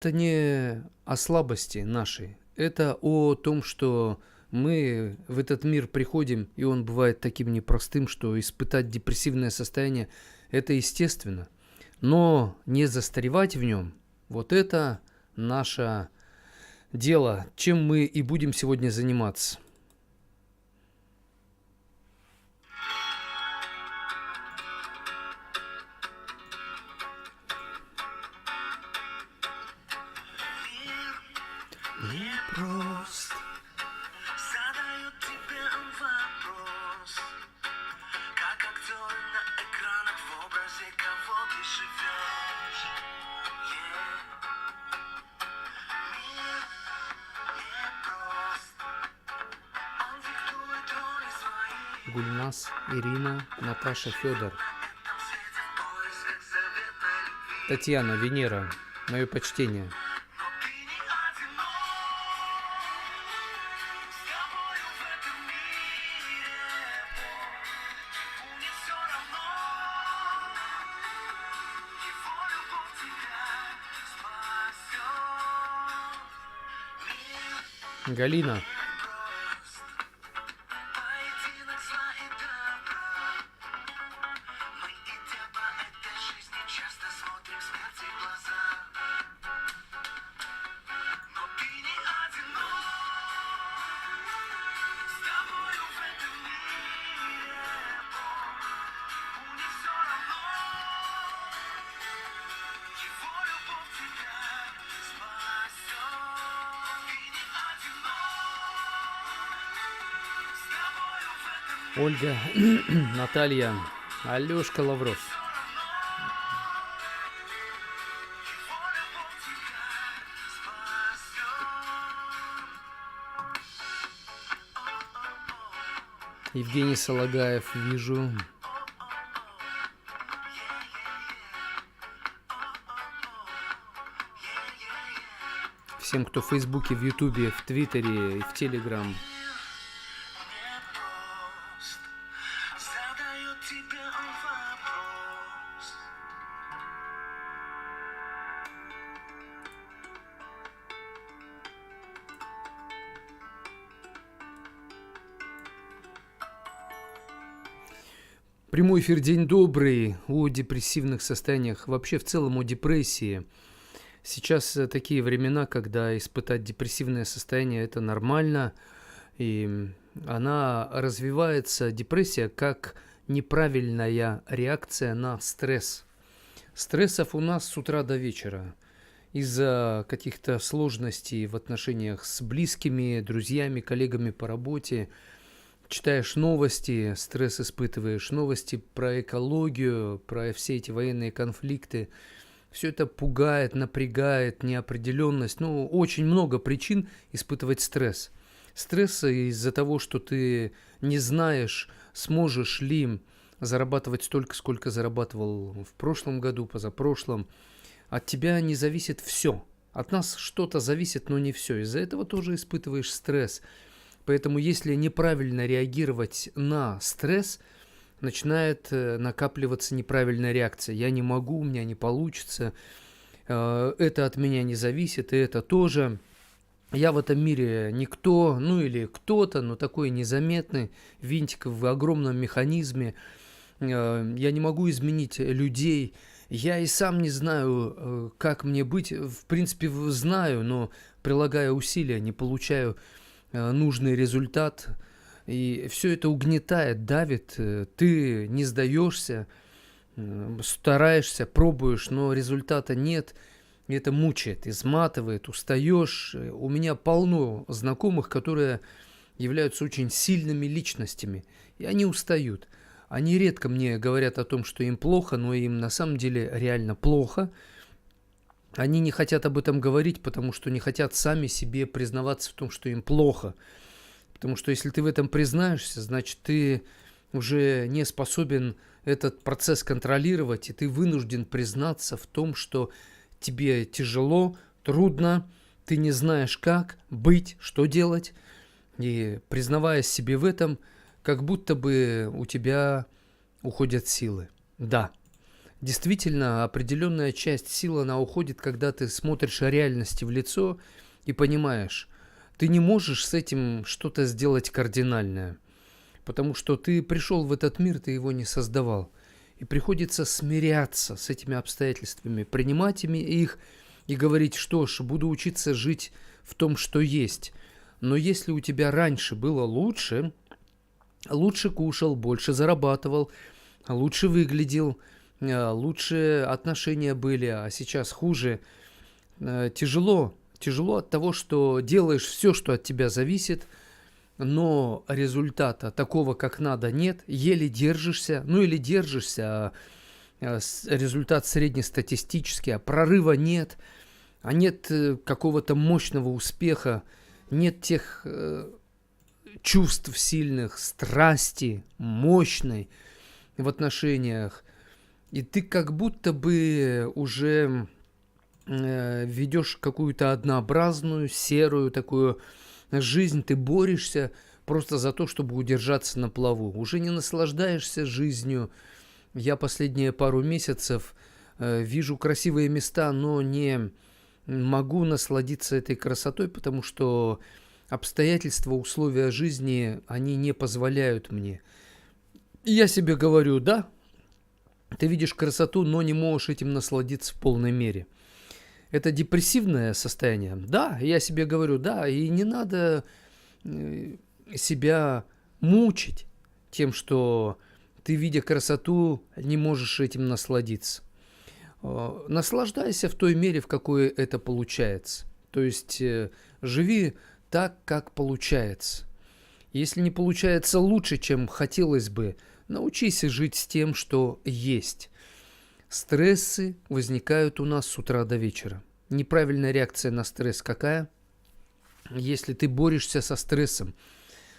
Это не о слабости нашей, это о том, что мы в этот мир приходим, и он бывает таким непростым, что испытать депрессивное состояние – это естественно. Но не застревать в нем – вот это наше дело, чем мы и будем сегодня заниматься. Непрост задает тебе вопрос, как актер на экранах в образе кого ты живешь. Мир непрост, он диктует роли свои. Гульнас, Ирина, Наташа, Федор. На этом свете в поисках заветной любви. Татьяна, Венера, мое почтение. Но ты не одинок, с тобою в этом мире ему не все равно, его любовь тебя спасет. Мир Галина, непрост, поединок зла и добра. Мы, идя по этой жизни, часто смотрим смерти в глаза. Но ты не одинок, с тобою в этом мире ему не все равно, его любовь тебя спасет. Ты не одинок, с тобою в этом мире Ольга, Наталья, Алешка Лавров. его любовь тебя спасет. Евгений Солагаев, вижу. Всем, кто в Фейсбуке, в Ютубе, в Твиттере и в Телеграм. Непрост задает тебе он вопрос. Прямой эфир, день добрый, о депрессивных состояниях, вообще в целом о депрессии. Сейчас такие времена, когда испытать депрессивное состояние – это нормально, и она развивается, депрессия, как неправильная реакция на стресс. Стрессов у нас с утра до вечера из-за каких-то сложностей в отношениях с близкими, друзьями, коллегами по работе. Читаешь новости, стресс испытываешь, новости про экологию, про все эти военные конфликты. Все это пугает, напрягает, неопределенность. Ну, очень много причин испытывать стресс. Стресс из-за того, что ты не знаешь, сможешь ли зарабатывать столько, сколько зарабатывал в прошлом году, позапрошлом. От тебя не зависит все. От нас что-то зависит, но не все. Из-за этого тоже испытываешь стресс. Поэтому если неправильно реагировать на стресс, начинает накапливаться неправильная реакция. Я не могу, у меня не получится, это от меня не зависит, и это тоже. Я в этом мире никто, ну или кто-то, но такой незаметный винтик в огромном механизме. Я не могу изменить людей. Я и сам не знаю, как мне быть. В принципе, знаю, но прилагая усилия, не получаю нужный результат. И все это угнетает, давит. Ты не сдаешься, стараешься, пробуешь, но результата нет. И это мучает, изматывает, устаешь. У меня полно знакомых, которые являются очень сильными личностями, и они устают. Они редко мне говорят о том, что им плохо, но им на самом деле реально плохо. Они не хотят об этом говорить, потому что не хотят сами себе признаваться в том, что им плохо. Потому что если ты в этом признаешься, значит, ты уже не способен этот процесс контролировать, и ты вынужден признаться в том, что тебе тяжело, трудно, ты не знаешь, как быть, что делать. И признаваясь себе в этом, как будто бы у тебя уходят силы. Да, Действительно, определенная часть сил, она уходит, когда ты смотришь реальности в лицо и понимаешь, ты не можешь с этим что-то сделать кардинальное, потому что ты пришел в этот мир, ты его не создавал. И приходится смиряться с этими обстоятельствами, принимать их и говорить, что ж, буду учиться жить в том, что есть. Но если у тебя раньше было лучше, лучше кушал, больше зарабатывал, лучше выглядел, лучше отношения были, а сейчас хуже, тяжело. Тяжело от того, что делаешь все, что от тебя зависит, но результата такого, как надо, нет, еле держишься, ну или держишься, результат среднестатистический, а прорыва нет, а нет какого-то мощного успеха, нет тех чувств сильных, страсти мощной в отношениях, и ты как будто бы уже ведешь какую-то однообразную, серую такую жизнь, ты борешься просто за то, чтобы удержаться на плаву. Уже не наслаждаешься жизнью. Я последние пару месяцев вижу красивые места, но не могу насладиться этой красотой, потому что обстоятельства, условия жизни, они не позволяют мне. И я себе говорю, да, ты видишь красоту, но не можешь этим насладиться в полной мере. Это депрессивное состояние? Да, я себе говорю, да, и не надо себя мучить тем, что ты, видя красоту, не можешь этим насладиться. Наслаждайся в той мере, в какой это получается. То есть живи так, как получается. Если не получается лучше, чем хотелось бы, научись жить с тем, что есть. Стрессы возникают у нас с утра до вечера. Неправильная реакция на стресс какая? Если ты борешься со стрессом.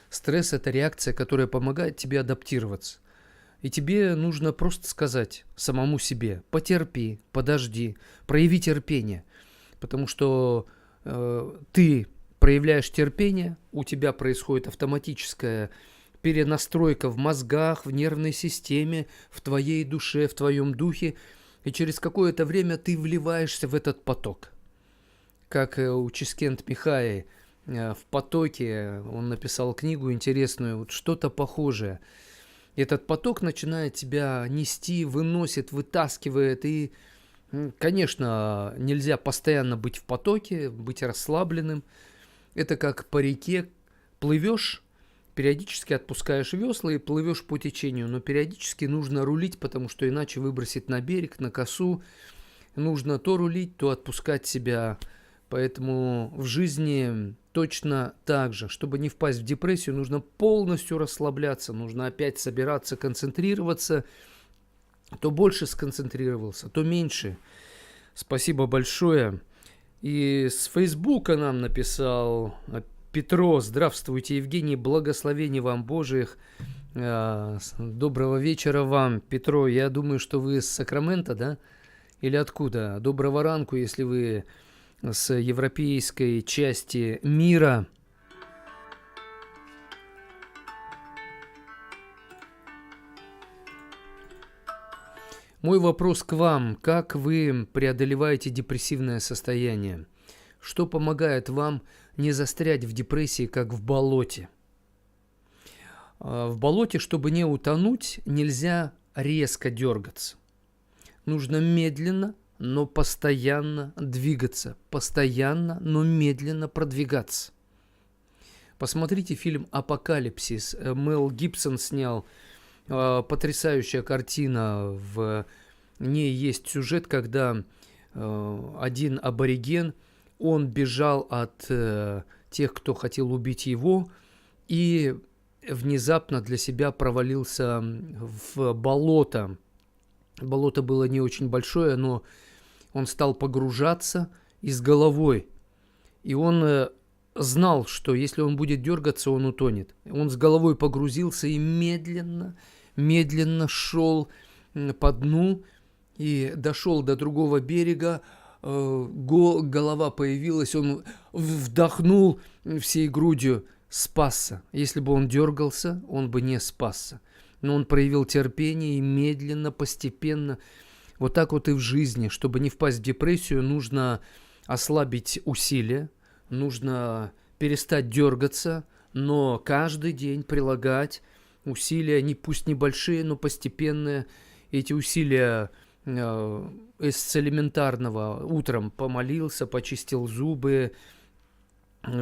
Стресс – это реакция, которая помогает тебе адаптироваться. И тебе нужно просто сказать самому себе: потерпи, подожди, прояви терпение. Потому что ты проявляешь терпение, у тебя происходит автоматическая перенастройка в мозгах, в нервной системе, в твоей душе, в твоем духе, и через какое-то время ты вливаешься в этот поток. Как у Чискент Михай в «Потоке», он написал книгу интересную, вот что-то похожее. Этот поток начинает тебя нести, выносит, вытаскивает, и, конечно, нельзя постоянно быть в потоке, быть расслабленным. Это как по реке плывешь, периодически отпускаешь весла и плывешь по течению, но периодически нужно рулить, потому что иначе выбросит на берег, на косу. Нужно то рулить, то отпускать себя. Поэтому в жизни точно так же. Чтобы не впасть в депрессию, нужно полностью расслабляться, нужно опять собираться, концентрироваться. То больше сконцентрировался, то меньше. Спасибо большое. И с Фейсбука нам написал Петро: здравствуйте, Евгений, благословений вам Божиих. Доброго вечера вам, Петро. Я думаю, что вы с Сакрамента, да? Или откуда? Доброго ранку, если вы с европейской части мира. Мой вопрос к вам: как вы преодолеваете депрессивное состояние? Что помогает вам не застрять в депрессии, как в болоте? В болоте, чтобы не утонуть, нельзя резко дергаться. Нужно медленно, но постоянно двигаться. Постоянно, но медленно продвигаться. Посмотрите фильм «Апокалипсис». Мел Гибсон снял. Потрясающая картина. В ней есть сюжет, когда один абориген, он бежал от тех, кто хотел убить его, и внезапно для себя провалился в болото. Болото было не очень большое, но он стал погружаться и с головой. И он знал, что если он будет дергаться, он утонет. Он с головой погрузился и медленно, медленно шел по дну и дошел до другого берега. Голова появилась, он вдохнул всей грудью, спасся. Если бы он дергался, он бы не спасся. Но он проявил терпение и медленно, постепенно Вот так вот и в жизни. Чтобы не впасть в депрессию, нужно ослабить усилия, нужно перестать дергаться, но каждый день прилагать усилия, не, пусть небольшие, но постепенные. Эти усилия из элементарного: утром помолился, почистил зубы,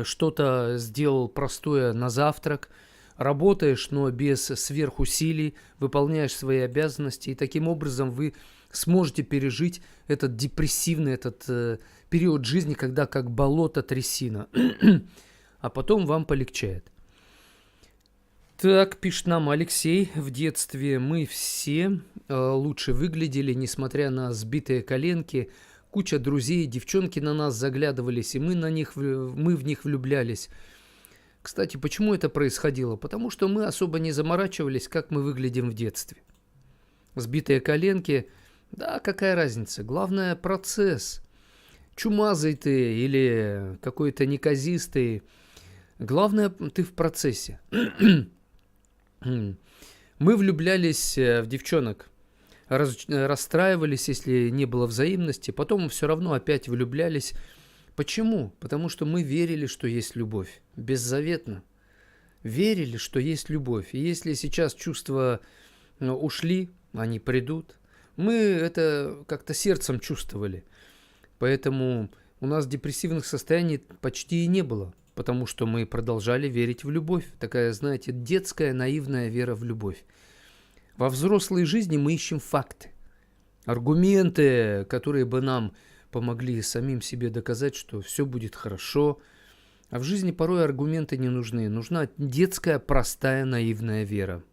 что-то сделал простое на завтрак, работаешь, но без сверхусилий, выполняешь свои обязанности, и таким образом вы сможете пережить этот депрессивный период жизни, когда как болото трясина, а потом вам полегчает. Так, пишет нам Алексей: в детстве мы все лучше выглядели, несмотря на сбитые коленки. Куча друзей, девчонки на нас заглядывались, и мы в них влюблялись. Кстати, почему это происходило? Потому что мы особо не заморачивались, как мы выглядим в детстве. Сбитые коленки, да, какая разница? Главное — процесс. Чумазый ты или какой-то неказистый. Главное, ты в процессе. Мы влюблялись в девчонок, расстраивались, если не было взаимности, потом все равно опять влюблялись. Почему? Потому что мы верили, что есть любовь. Беззаветно. Верили, что есть любовь. И если сейчас чувства ушли, они придут. Мы это как-то сердцем чувствовали. Поэтому у нас депрессивных состояний почти и не было. Потому что мы продолжали верить в любовь. Такая, знаете, детская наивная вера в любовь. Во взрослой жизни мы ищем факты, аргументы, которые бы нам помогли самим себе доказать, что все будет хорошо. А в жизни порой аргументы не нужны. Нужна детская, простая, наивная вера.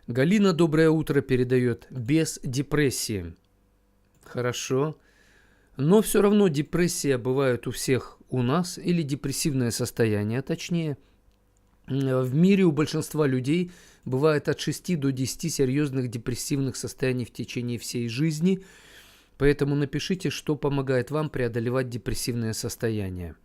Галина, доброе утро, передает: без депрессии. Хорошо. Но все равно депрессия бывает у всех у нас, или депрессивное состояние, точнее. В мире у большинства людей бывает от 6 до 10 серьезных депрессивных состояний в течение всей жизни. Поэтому напишите, что помогает вам преодолевать депрессивное состояние.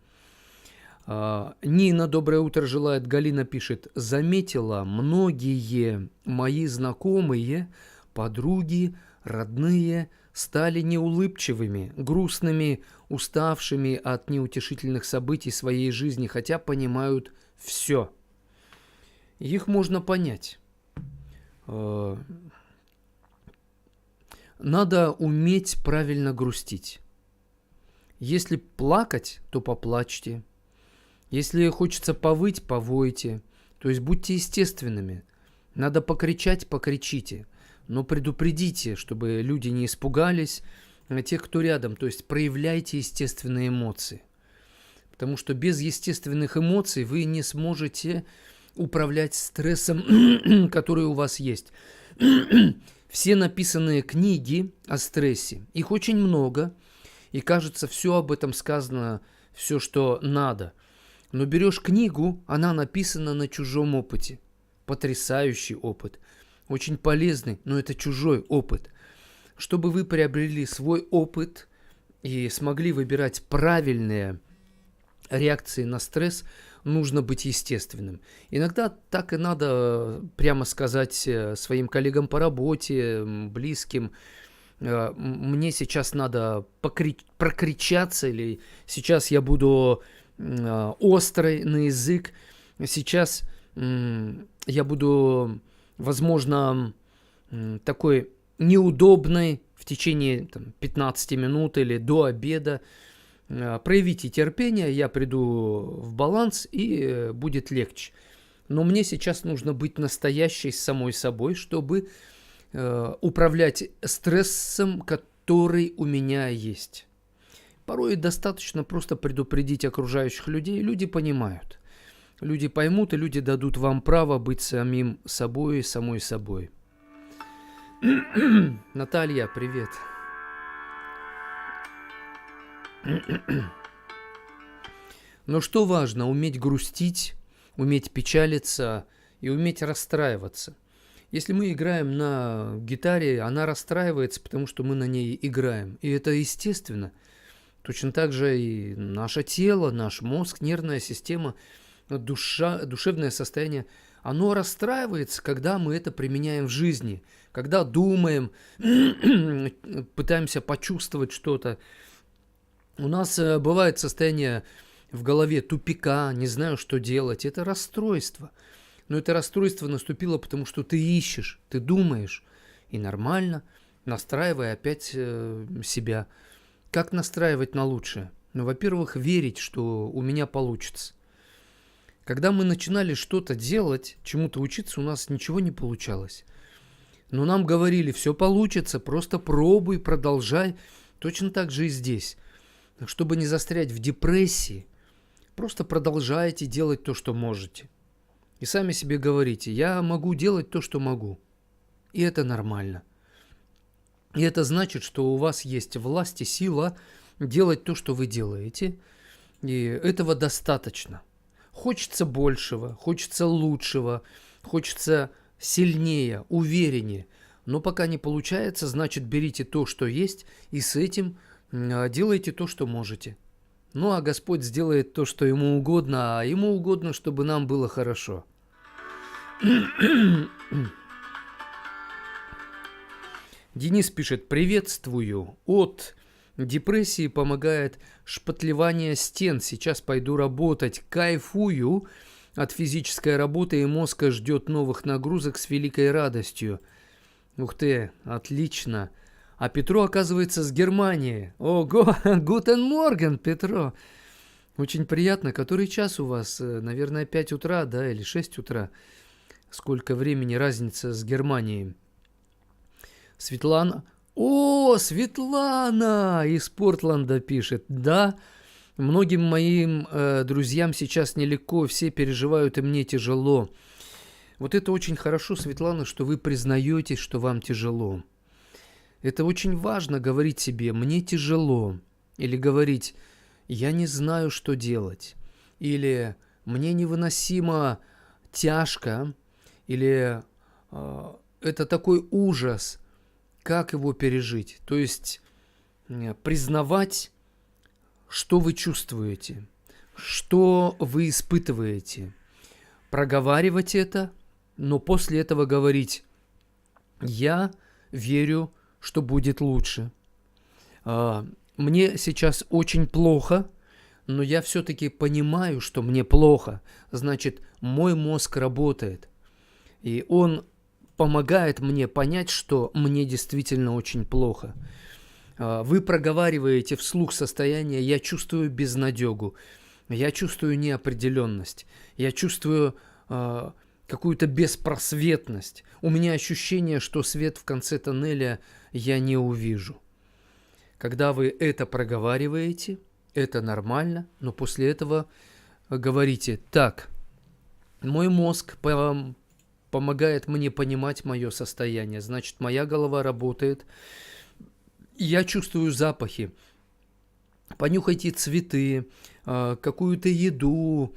Нина, доброе утро, желает. Галина пишет: заметила, многие мои знакомые, подруги, родные стали неулыбчивыми, грустными, уставшими от неутешительных событий своей жизни, хотя понимают все. Их можно понять. Надо уметь правильно грустить. Если плакать, то поплачьте. Если хочется повыть, повойте. То есть будьте естественными. Надо покричать, покричите. Но предупредите, чтобы люди не испугались, тех, кто рядом. То есть проявляйте естественные эмоции. Потому что без естественных эмоций вы не сможете управлять стрессом, который у вас есть. Все написанные книги о стрессе, их очень много. И кажется, все об этом сказано, все, что надо. Но берешь книгу, она написана на чужом опыте. Потрясающий опыт. Очень полезный, но это чужой опыт. Чтобы вы приобрели свой опыт и смогли выбирать правильные реакции на стресс, нужно быть естественным. Иногда так и надо прямо сказать своим коллегам по работе, близким: мне сейчас надо прокричаться, или сейчас я буду острый на язык, сейчас я буду, возможно, такой неудобной в течение 15 минут или до обеда. Проявите терпение, я приду в баланс, и будет легче. Но мне сейчас нужно быть настоящей самой собой, чтобы управлять стрессом, который у меня есть. Порой достаточно просто предупредить окружающих людей, люди понимают. Люди поймут, и люди дадут вам право быть самим собой и самой собой. Наталья, привет. Но что важно? Уметь грустить, уметь печалиться и уметь расстраиваться. Если мы играем на гитаре, она расстраивается, потому что мы на ней играем. И это естественно. Точно так же и наше тело, наш мозг, нервная система душевное состояние, оно расстраивается, когда мы это применяем в жизни, когда думаем, пытаемся почувствовать что-то. У нас бывает состояние в голове тупика, не знаю, что делать. Это расстройство. Но это расстройство наступило, потому что ты ищешь, ты думаешь. И нормально, настраивай опять себя. Как настраивать на лучшее? Ну, во-первых, верить, что у меня получится. Когда мы начинали что-то делать, чему-то учиться, у нас ничего не получалось. Но нам говорили, все получится, просто пробуй, продолжай. Точно так же и здесь. Чтобы не застрять в депрессии, просто продолжайте делать то, что можете. И сами себе говорите, я могу делать то, что могу. И это нормально. И это значит, что у вас есть власть и сила делать то, что вы делаете. И этого достаточно. Хочется большего, хочется лучшего, хочется сильнее, увереннее. Но пока не получается, значит, берите то, что есть, и с этим делайте то, что можете. Ну, а Господь сделает то, что Ему угодно, а Ему угодно, чтобы нам было хорошо. Денис пишет: приветствую. От депрессии помогает шпатлевание стен. Сейчас пойду работать. Кайфую от физической работы, и мозг ждет новых нагрузок с великой радостью. Ух ты, отлично. А Петро, оказывается, с Германии. Ого, гутен морген, Петро. Очень приятно. Который час у вас? Наверное, 5 утра, да, или 6 утра. Сколько времени разница с Германией? Светлана. О, Светлана из Портленда пишет. Да, многим моим друзьям сейчас нелегко, все переживают, и мне тяжело. Вот это очень хорошо, Светлана, что вы признаете, что вам тяжело. Это очень важно говорить себе «мне тяжело», или говорить «я не знаю, что делать», или «мне невыносимо тяжко», или «это такой ужас». Как его пережить? То есть признавать, что вы чувствуете, что вы испытываете, проговаривать это, но после этого говорить: я верю, что будет лучше. Мне сейчас очень плохо, но я все-таки понимаю, что мне плохо. Значит, мой мозг работает, и он помогает мне понять, что мне действительно очень плохо. Вы проговариваете вслух состояние «я чувствую безнадегу», «я чувствую неопределенность», «я чувствую какую-то беспросветность», «у меня ощущение, что свет в конце тоннеля я не увижу». Когда вы это проговариваете, это нормально, но после этого говорите: так, мой мозг помогает мне понимать мое состояние. Значит, моя голова работает. Я чувствую запахи. Понюхайте цветы, какую-то еду,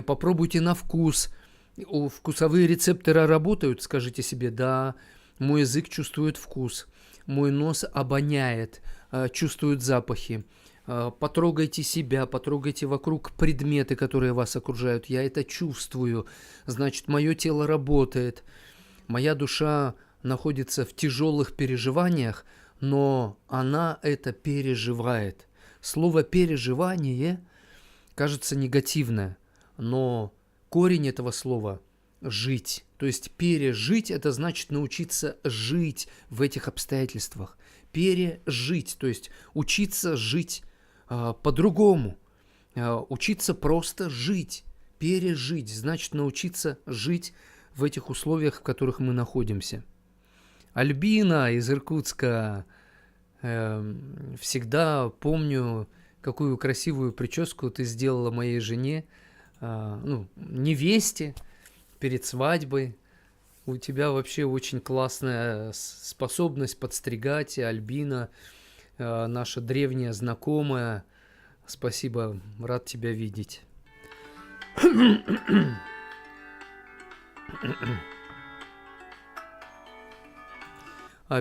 попробуйте на вкус. Вкусовые рецепторы работают, скажите себе: да, мой язык чувствует вкус, мой нос обоняет, чувствует запахи. Потрогайте себя, потрогайте вокруг предметы, которые вас окружают. Я это чувствую. Значит, мое тело работает. Моя душа находится в тяжелых переживаниях, но она это переживает. Слово «переживание» кажется негативное, но корень этого слова – жить. То есть пережить – это значит научиться жить в этих обстоятельствах. Пережить, то есть учиться жить по-другому, учиться просто жить, пережить, значит научиться жить в этих условиях, в которых мы находимся. Альбина из Иркутска, всегда помню, какую красивую прическу ты сделала моей жене, невесте перед свадьбой. У тебя вообще очень классная способность подстригать, Альбина, наша древняя знакомая. Спасибо, рад тебя видеть.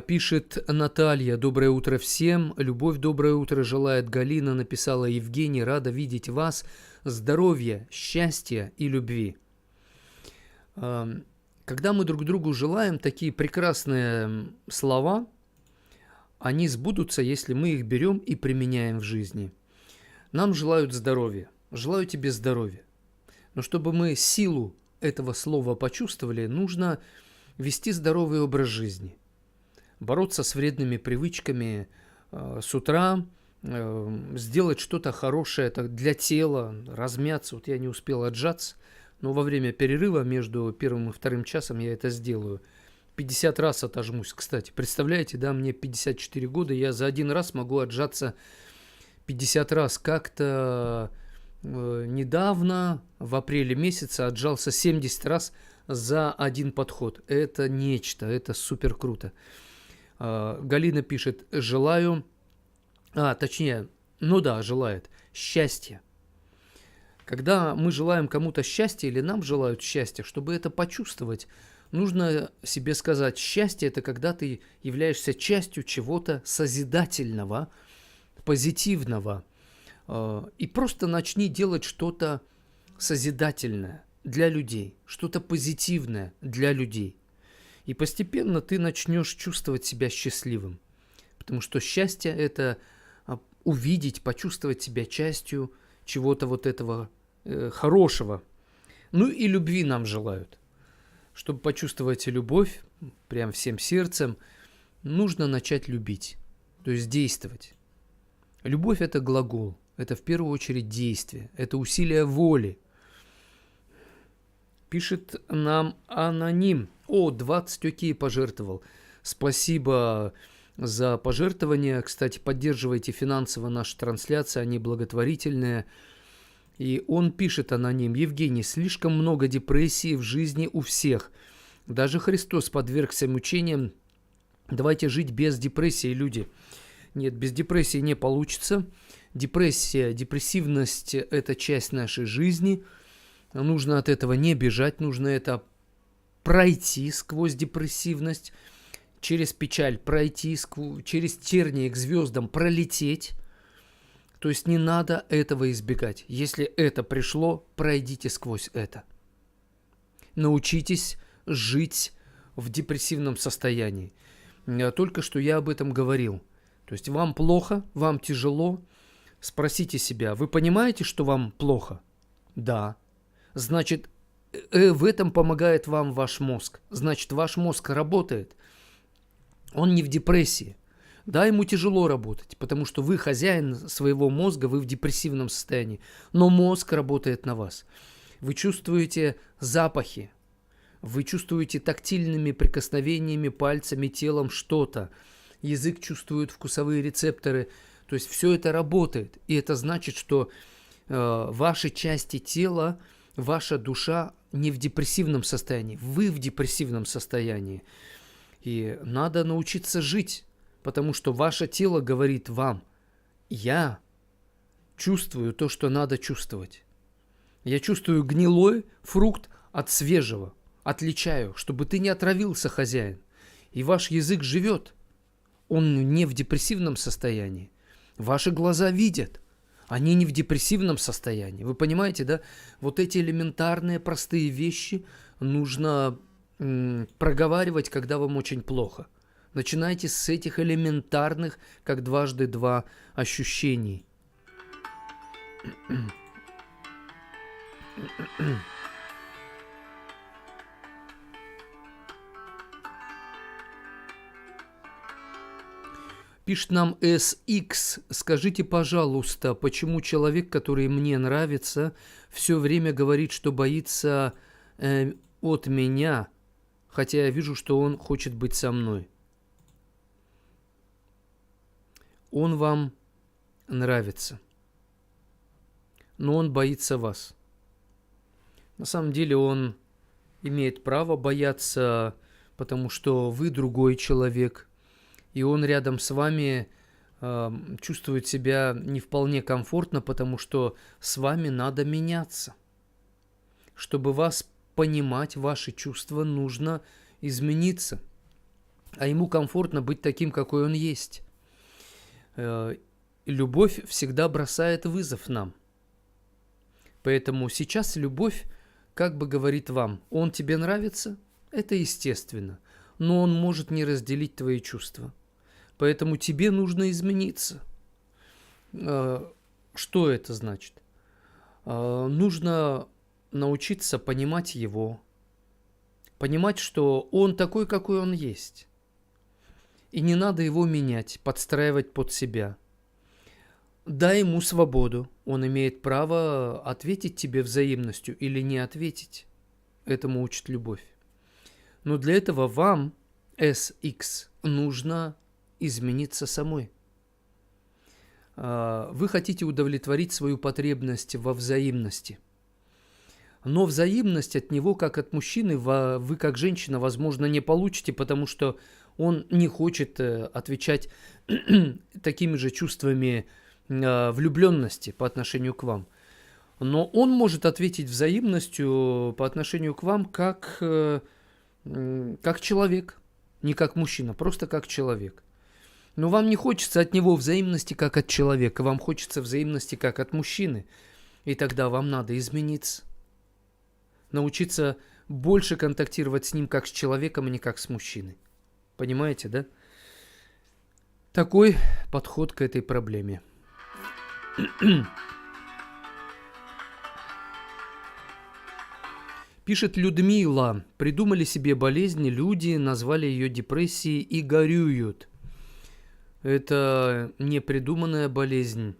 Пишет Наталья: доброе утро всем. Любовь, доброе утро желает Галина. Написала: Евгений, рада видеть вас. здоровья, счастья и любви. Когда мы друг другу желаем такие прекрасные слова, они сбудутся, если мы их берем и применяем в жизни. Нам желают здоровья. Желаю тебе здоровья. Но чтобы мы силу этого слова почувствовали, нужно вести здоровый образ жизни. Бороться с вредными привычками с утра, сделать что-то хорошее для тела, размяться. Вот я не успел отжаться, но во время перерыва между первым и вторым часом я это сделаю. 50 раз отожмусь, кстати. Представляете, да, мне 54 года, я за один раз могу отжаться 50 раз. Как-то недавно, в апреле месяце, отжался 70 раз за один подход. Это нечто, это супер круто. Галина пишет, желаю, желает счастья. Когда мы желаем кому-то счастья или нам желают счастья, чтобы это почувствовать, нужно себе сказать, счастье – это когда ты являешься частью чего-то созидательного, позитивного. И просто начни делать что-то созидательное для людей, что-то позитивное для людей. И постепенно ты начнешь чувствовать себя счастливым. Потому что счастье – это увидеть, почувствовать себя частью чего-то вот этого хорошего. Ну и любви нам желают. Чтобы почувствовать любовь, прям всем сердцем, нужно начать любить, то есть действовать. Любовь – это глагол, это в первую очередь действие, это усилие воли. Пишет нам аноним. 20 окей пожертвовал. Спасибо за пожертвования. Кстати, поддерживайте финансово наши трансляции, они благотворительные. И он пишет, аноним: Евгений, слишком много депрессии в жизни у всех. Даже Христос подвергся мучениям. Давайте жить без депрессии, люди. Нет, без депрессии не получится. Депрессия, депрессивность – это часть нашей жизни. Нужно от этого не бежать, нужно это пройти сквозь депрессивность, через печаль пройти, через тернии к звездам пролететь. То есть не надо этого избегать. Если это пришло, пройдите сквозь это. Научитесь жить в депрессивном состоянии. Только что я об этом говорил. То есть вам плохо, вам тяжело. Спросите себя, вы понимаете, что вам плохо? Да. Значит, в этом помогает вам ваш мозг. Значит, ваш мозг работает. Он не в депрессии. Да, ему тяжело работать, потому что вы хозяин своего мозга, вы в депрессивном состоянии. Но мозг работает на вас. Вы чувствуете запахи. Вы чувствуете тактильными прикосновениями, пальцами, телом что-то. Язык чувствует вкусовые рецепторы. То есть все это работает. И это значит, что ваши части тела, ваша душа не в депрессивном состоянии. Вы в депрессивном состоянии. И надо научиться жить. Потому что ваше тело говорит вам: я чувствую то, что надо чувствовать. Я чувствую гнилой фрукт от свежего. Отличаю, чтобы ты не отравился, хозяин. И ваш язык живет. Он не в депрессивном состоянии. Ваши глаза видят. Они не в депрессивном состоянии. Вы понимаете, да? Вот эти элементарные, простые вещи нужно проговаривать, когда вам очень плохо. Начинайте с этих элементарных, как дважды два, ощущений. Пишет нам SX. Скажите, пожалуйста, почему человек, который мне нравится, все время говорит, что боится от меня, хотя я вижу, что он хочет быть со мной? Он вам нравится, но он боится вас. На самом деле он имеет право бояться, потому что вы другой человек, и он рядом с вами чувствует себя не вполне комфортно, потому что с вами надо меняться. Чтобы вас понимать, ваши чувства, нужно измениться, а ему комфортно быть таким, какой он есть. Любовь всегда бросает вызов нам. Поэтому сейчас любовь как бы говорит вам: он тебе нравится, это естественно, но он может не разделить твои чувства. Поэтому тебе нужно измениться. Что это значит? Нужно научиться понимать его, понимать, что он такой, какой он есть. И не надо его менять, подстраивать под себя. Дай ему свободу. Он имеет право ответить тебе взаимностью или не ответить. Этому учит любовь. Но для этого вам, SX, нужно измениться самой. Вы хотите удовлетворить свою потребность во взаимности. Но взаимность от него, как от мужчины, вы как женщина, возможно, не получите, потому что он не хочет отвечать такими же чувствами влюбленности по отношению к вам. Но он может ответить взаимностью по отношению к вам как человек, не как мужчина, просто как человек. Но вам не хочется от него взаимности как от человека, вам хочется взаимности как от мужчины. И тогда вам надо измениться. Научиться больше контактировать с ним как с человеком, а не как с мужчиной. Понимаете, да? Такой подход к этой проблеме. Пишет Людмила. Придумали себе болезнь люди, назвали ее депрессией и горюют. Это не придуманная болезнь.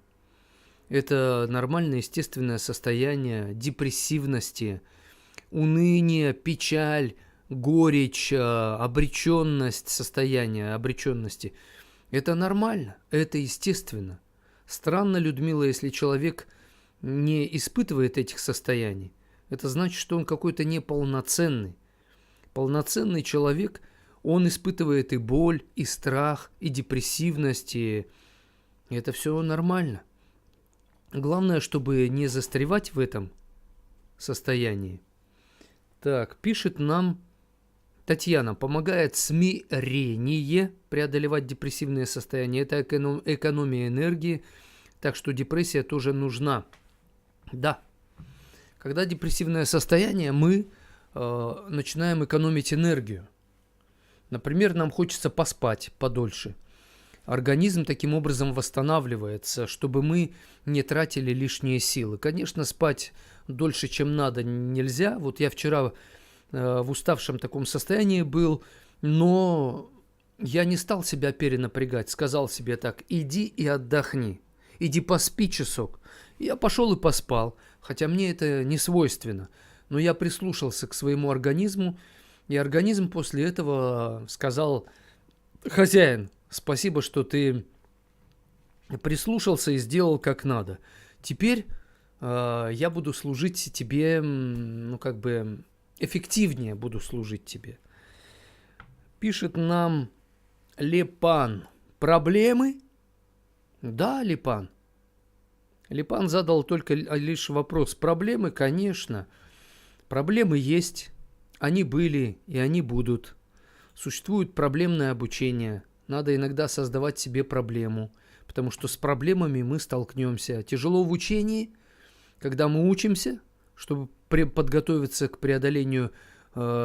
Это нормальное, естественное состояние депрессивности, уныние, печаль, горечь, обреченность, состояние обреченности. Это нормально, это естественно. Странно, Людмила, если человек не испытывает этих состояний. Это значит, что он какой-то неполноценный. Полноценный человек, он испытывает и боль, и страх, и депрессивность, и это все нормально. Главное, чтобы не застревать в этом состоянии. Так, пишет нам Татьяна. Помогает смирение преодолевать депрессивное состояние. Это экономия энергии, так что депрессия тоже нужна. Да, когда депрессивное состояние, мы начинаем экономить энергию. Например, нам хочется поспать подольше. Организм таким образом восстанавливается, чтобы мы не тратили лишние силы. Конечно, спать дольше, чем надо, нельзя. Вот я вчера в уставшем таком состоянии был, но я не стал себя перенапрягать. Сказал себе так: иди и отдохни, иди поспи часок. Я пошел и поспал, хотя мне это не свойственно. Но я прислушался к своему организму, и организм после этого сказал: хозяин, спасибо, что ты прислушался и сделал как надо. Теперь я буду служить тебе, эффективнее буду служить тебе. Пишет нам Лепан. Проблемы? Да, Лепан. Лепан задал только лишь вопрос. Проблемы, конечно. Проблемы есть, они были и они будут. Существует проблемное обучение. Надо иногда создавать себе проблему, потому что с проблемами мы столкнемся. Тяжело в учении, когда мы учимся, чтобы подготовиться к преодолению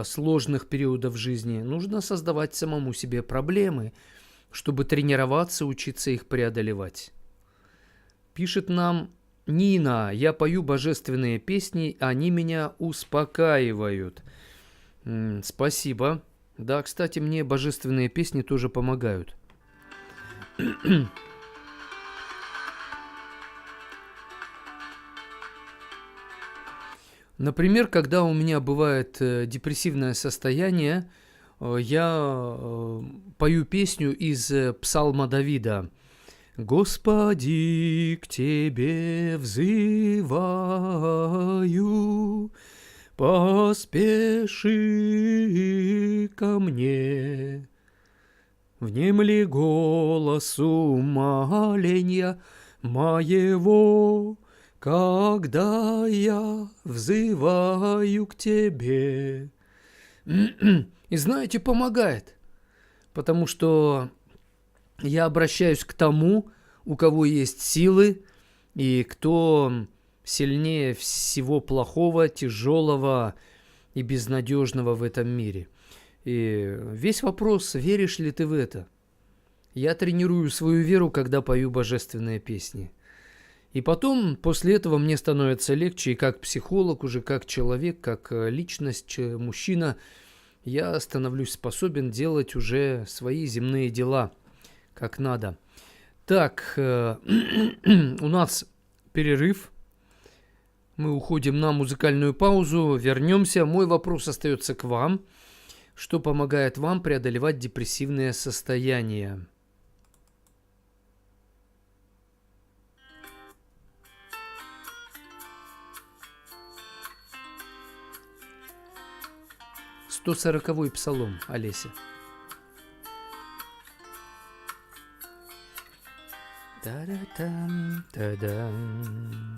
сложных периодов жизни. Нужно создавать самому себе проблемы, чтобы тренироваться, учиться их преодолевать. Пишет нам Нина. Я пою божественные песни, они меня успокаивают. Спасибо. Да, кстати, мне божественные песни тоже помогают. Например, когда у меня бывает депрессивное состояние, я пою песню из Псалма Давида. «Господи, к Тебе взываю, поспеши ко мне, внемли голосу моленья моего, когда я взываю к Тебе». И знаете, помогает, потому что я обращаюсь к тому, у кого есть силы, и кто сильнее всего плохого, тяжелого и безнадежного в этом мире. И весь вопрос, веришь ли ты в это? Я тренирую свою веру, когда пою божественные песни. И потом, после этого мне становится легче, и как психолог, уже как человек, как личность, мужчина, я становлюсь способен делать уже свои земные дела, как надо. Так, у нас перерыв. Мы уходим на музыкальную паузу, вернемся. Мой вопрос остается к вам. Что помогает вам преодолевать депрессивные состояния? Сто 140-й псалом, Олеся. Та-да-там, та-дам.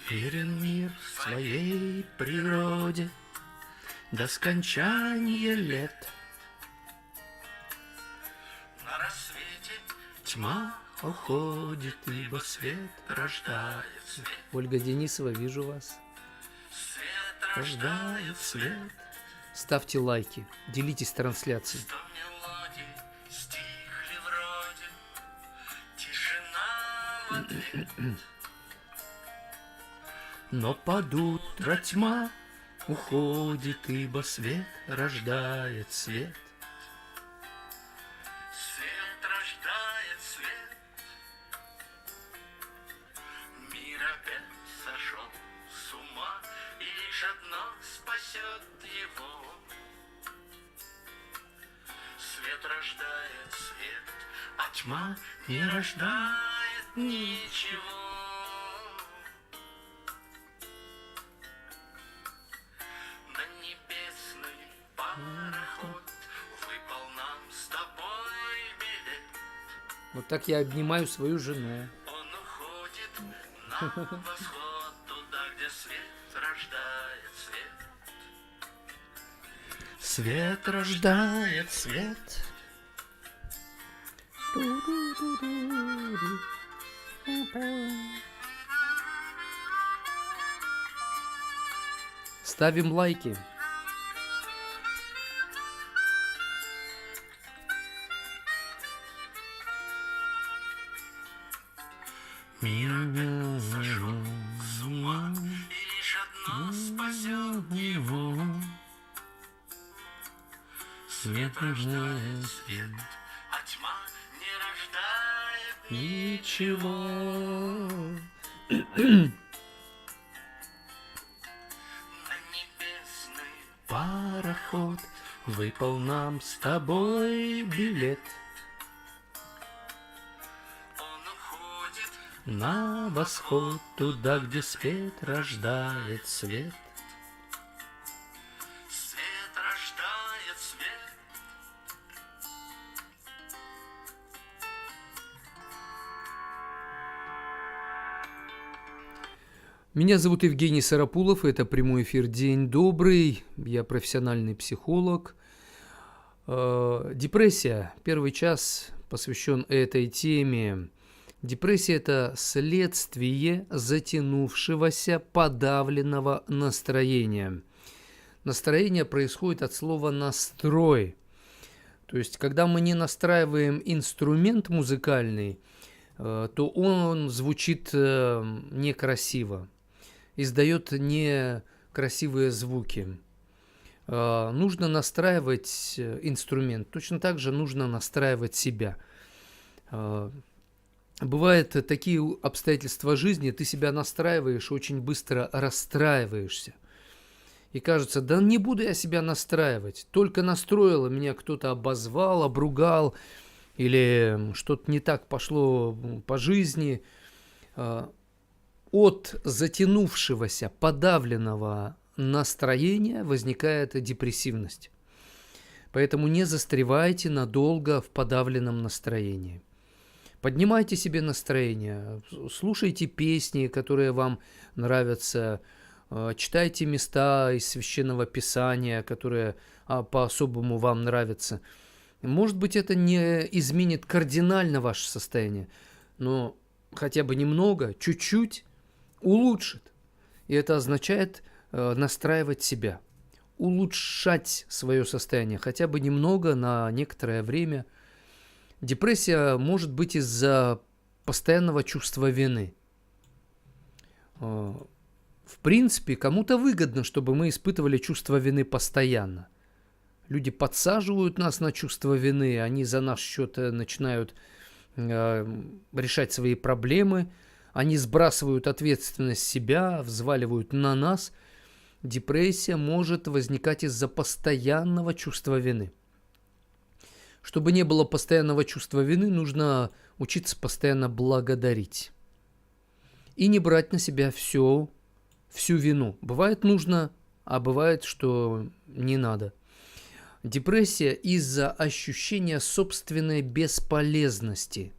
Верен мир своей природе до скончания лет. На рассвете Тьма уходит, ибо свет рождает. свет, Ольга Денисова, вижу вас. свет Рождает свет. Ставьте лайки, делитесь трансляцией. Сто мелодий стихли вроде, тишина в ответ. Но под утро тьма уходит, ибо свет рождает свет. Свет рождает свет. Мир опять сошел с ума, и лишь одно спасет его. Свет рождает свет, а тьма не рождает ничего. На небесный пароход выпал нам с тобой билет. Вот так я обнимаю свою жену. Он уходит на восход, туда, где свет рождает свет. Свет рождает свет. Ставим лайки. Мир опять сошел с ума, и лишь одно спасет его. Свет рождает свет, а тьма не рождает Ничего. на небесный. Пароход выпал нам с тобой билет Он уходит на восход, туда, где свет рождает свет. свет рождает свет. Меня зовут Евгений Сарапулов, это прямой эфир «День добрый», я профессиональный психолог. Депрессия, первый час посвящен этой теме. Депрессия – это следствие затянувшегося подавленного настроения. Настроение происходит от слова «настрой». То есть, когда мы не настраиваем инструмент музыкальный, то он звучит некрасиво, издает некрасивые звуки. Нужно настраивать инструмент, точно так же нужно настраивать себя. Бывают такие обстоятельства жизни, ты себя настраиваешь, очень быстро расстраиваешься. И кажется, да не буду я себя настраивать. Только настроил, меня кто-то обозвал, обругал, или что-то не так пошло по жизни. От затянувшегося, подавленного настроения возникает депрессивность. Поэтому не застревайте надолго в подавленном настроении. Поднимайте себе настроение, слушайте песни, которые вам нравятся, читайте места из Священного Писания, которые по-особому вам нравятся. Может быть, это не изменит кардинально ваше состояние, но хотя бы немного, чуть-чуть улучшит. И это означает настраивать себя, улучшать свое состояние хотя бы немного на некоторое время. Депрессия может быть из-за постоянного чувства вины. В принципе, кому-то выгодно, чтобы мы испытывали чувство вины постоянно. Люди подсаживают нас на чувство вины, они за наш счет начинают решать свои проблемы, они сбрасывают ответственность с себя, взваливают на нас. Депрессия может возникать из-за постоянного чувства вины. Чтобы не было постоянного чувства вины, нужно учиться постоянно благодарить. И не брать на себя всю вину. Бывает нужно, а бывает, что не надо. Депрессия из-за ощущения собственной бесполезности.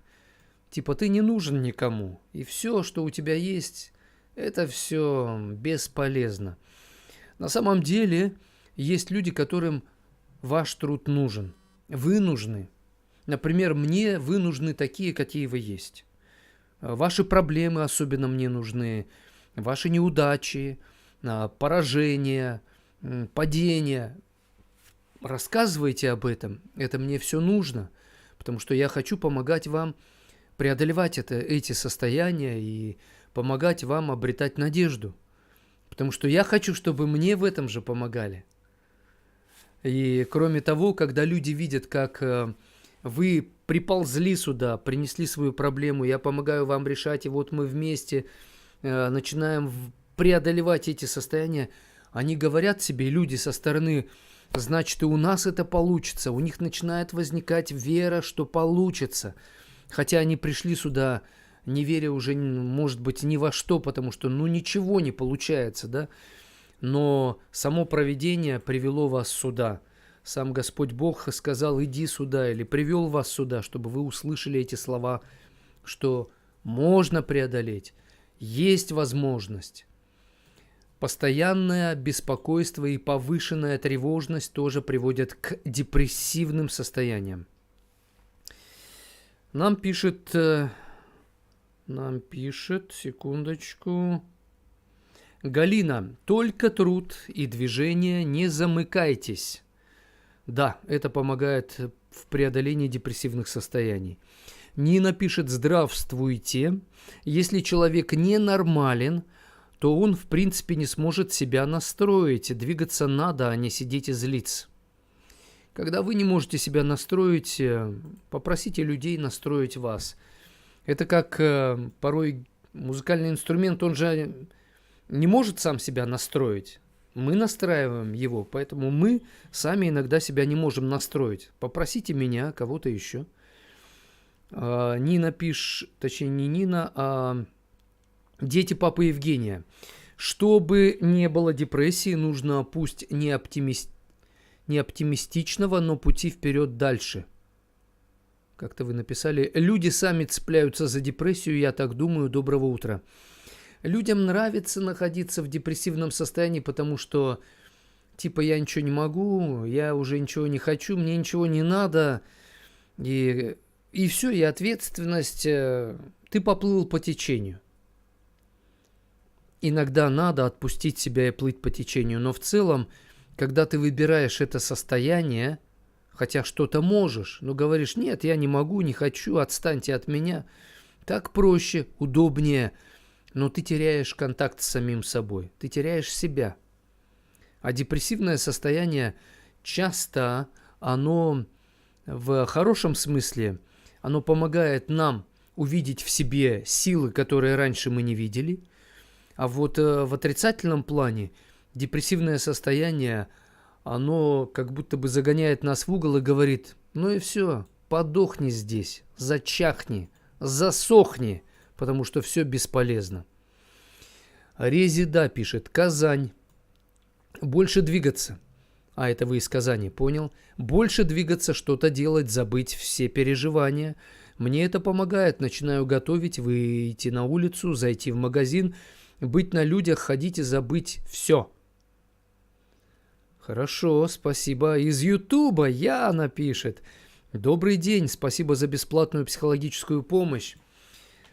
Типа ты не нужен никому, и все, что у тебя есть, это все бесполезно. На самом деле есть люди, которым ваш труд нужен. Вы нужны. Например, мне вы нужны такие, какие вы есть. Ваши проблемы особенно мне нужны. Ваши неудачи, поражения, падения. Рассказывайте об этом. Это мне все нужно. Потому что я хочу помогать вам преодолевать эти состояния и помогать вам обретать надежду. Потому что я хочу, чтобы мне в этом же помогали. И кроме того, когда люди видят, как вы приползли сюда, принесли свою проблему, я помогаю вам решать, и вот мы вместе начинаем преодолевать эти состояния, они говорят себе, люди со стороны, значит, и у нас это получится. У них начинает возникать вера, что получится. Хотя они пришли сюда, не веря уже, может быть, ни во что, потому что, ничего не получается, да? Но само провидение привело вас сюда. Сам Господь Бог сказал, иди сюда, или привел вас сюда, чтобы вы услышали эти слова, что можно преодолеть, есть возможность. Постоянное беспокойство и повышенная тревожность тоже приводят к депрессивным состояниям. Нам пишет, секундочку. Галина, только труд и движение, не замыкайтесь. Да, это помогает в преодолении депрессивных состояний. Нина пишет, здравствуйте. Если человек ненормален, то он, в принципе, не сможет себя настроить. Двигаться надо, а не сидеть и злиться. Когда вы не можете себя настроить, попросите людей настроить вас. Это как порой музыкальный инструмент, он же не может сам себя настроить. Мы настраиваем его, поэтому мы сами иногда себя не можем настроить. Попросите меня, кого-то еще. Нина пишет, точнее не Нина, а дети папы Евгения. Чтобы не было депрессии, нужно пусть не оптимистичного, но пути вперед дальше. Как-то вы написали. Люди сами цепляются за депрессию, я так думаю. Доброго утра. Людям нравится находиться в депрессивном состоянии, потому что, типа, я ничего не могу, я уже ничего не хочу, мне ничего не надо. И все, и ответственность. Ты поплыл по течению. Иногда надо отпустить себя и плыть по течению, но в целом, когда ты выбираешь это состояние, хотя что-то можешь, но говоришь, нет, я не могу, не хочу, отстаньте от меня, так проще, удобнее, но ты теряешь контакт с самим собой, ты теряешь себя. А депрессивное состояние часто, оно в хорошем смысле, оно помогает нам увидеть в себе силы, которые раньше мы не видели, а вот в отрицательном плане депрессивное состояние, оно как будто бы загоняет нас в угол и говорит, ну и все, подохни здесь, зачахни, засохни, потому что все бесполезно. Резида пишет, Казань, больше двигаться. А это вы из Казани, понял? Больше двигаться, что-то делать, забыть все переживания. Мне это помогает, начинаю готовить, выйти на улицу, зайти в магазин, быть на людях, ходить и забыть все. Хорошо, спасибо. Из Ютуба Яна пишет. Добрый день, спасибо за бесплатную психологическую помощь.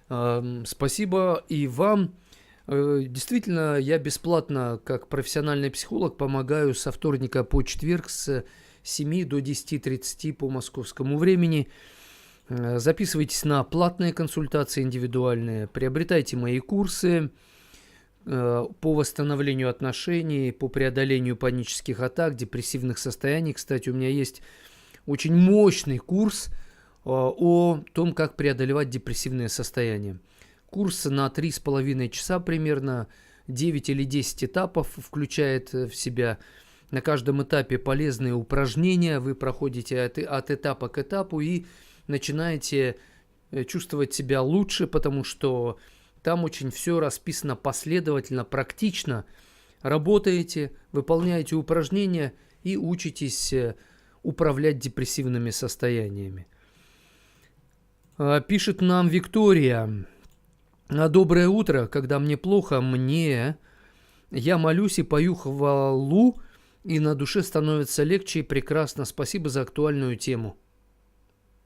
Спасибо и вам. Действительно, я бесплатно, как профессиональный психолог, помогаю со вторника по четверг с 7 до 10:30 по московскому времени. Записывайтесь на платные консультации индивидуальные, приобретайте мои курсы по восстановлению отношений, по преодолению панических атак, депрессивных состояний. Кстати, у меня есть очень мощный курс о том, как преодолевать депрессивные состояния. Курс на 3,5 часа примерно, 9 или 10 этапов включает в себя. На каждом этапе полезные упражнения. Вы проходите от этапа к этапу и начинаете чувствовать себя лучше, потому что там очень все расписано последовательно, практично. Работаете, выполняете упражнения и учитесь управлять депрессивными состояниями. Пишет нам Виктория. Доброе утро. Когда мне плохо, я молюсь и пою хвалу, и на душе становится легче и прекрасно. Спасибо за актуальную тему.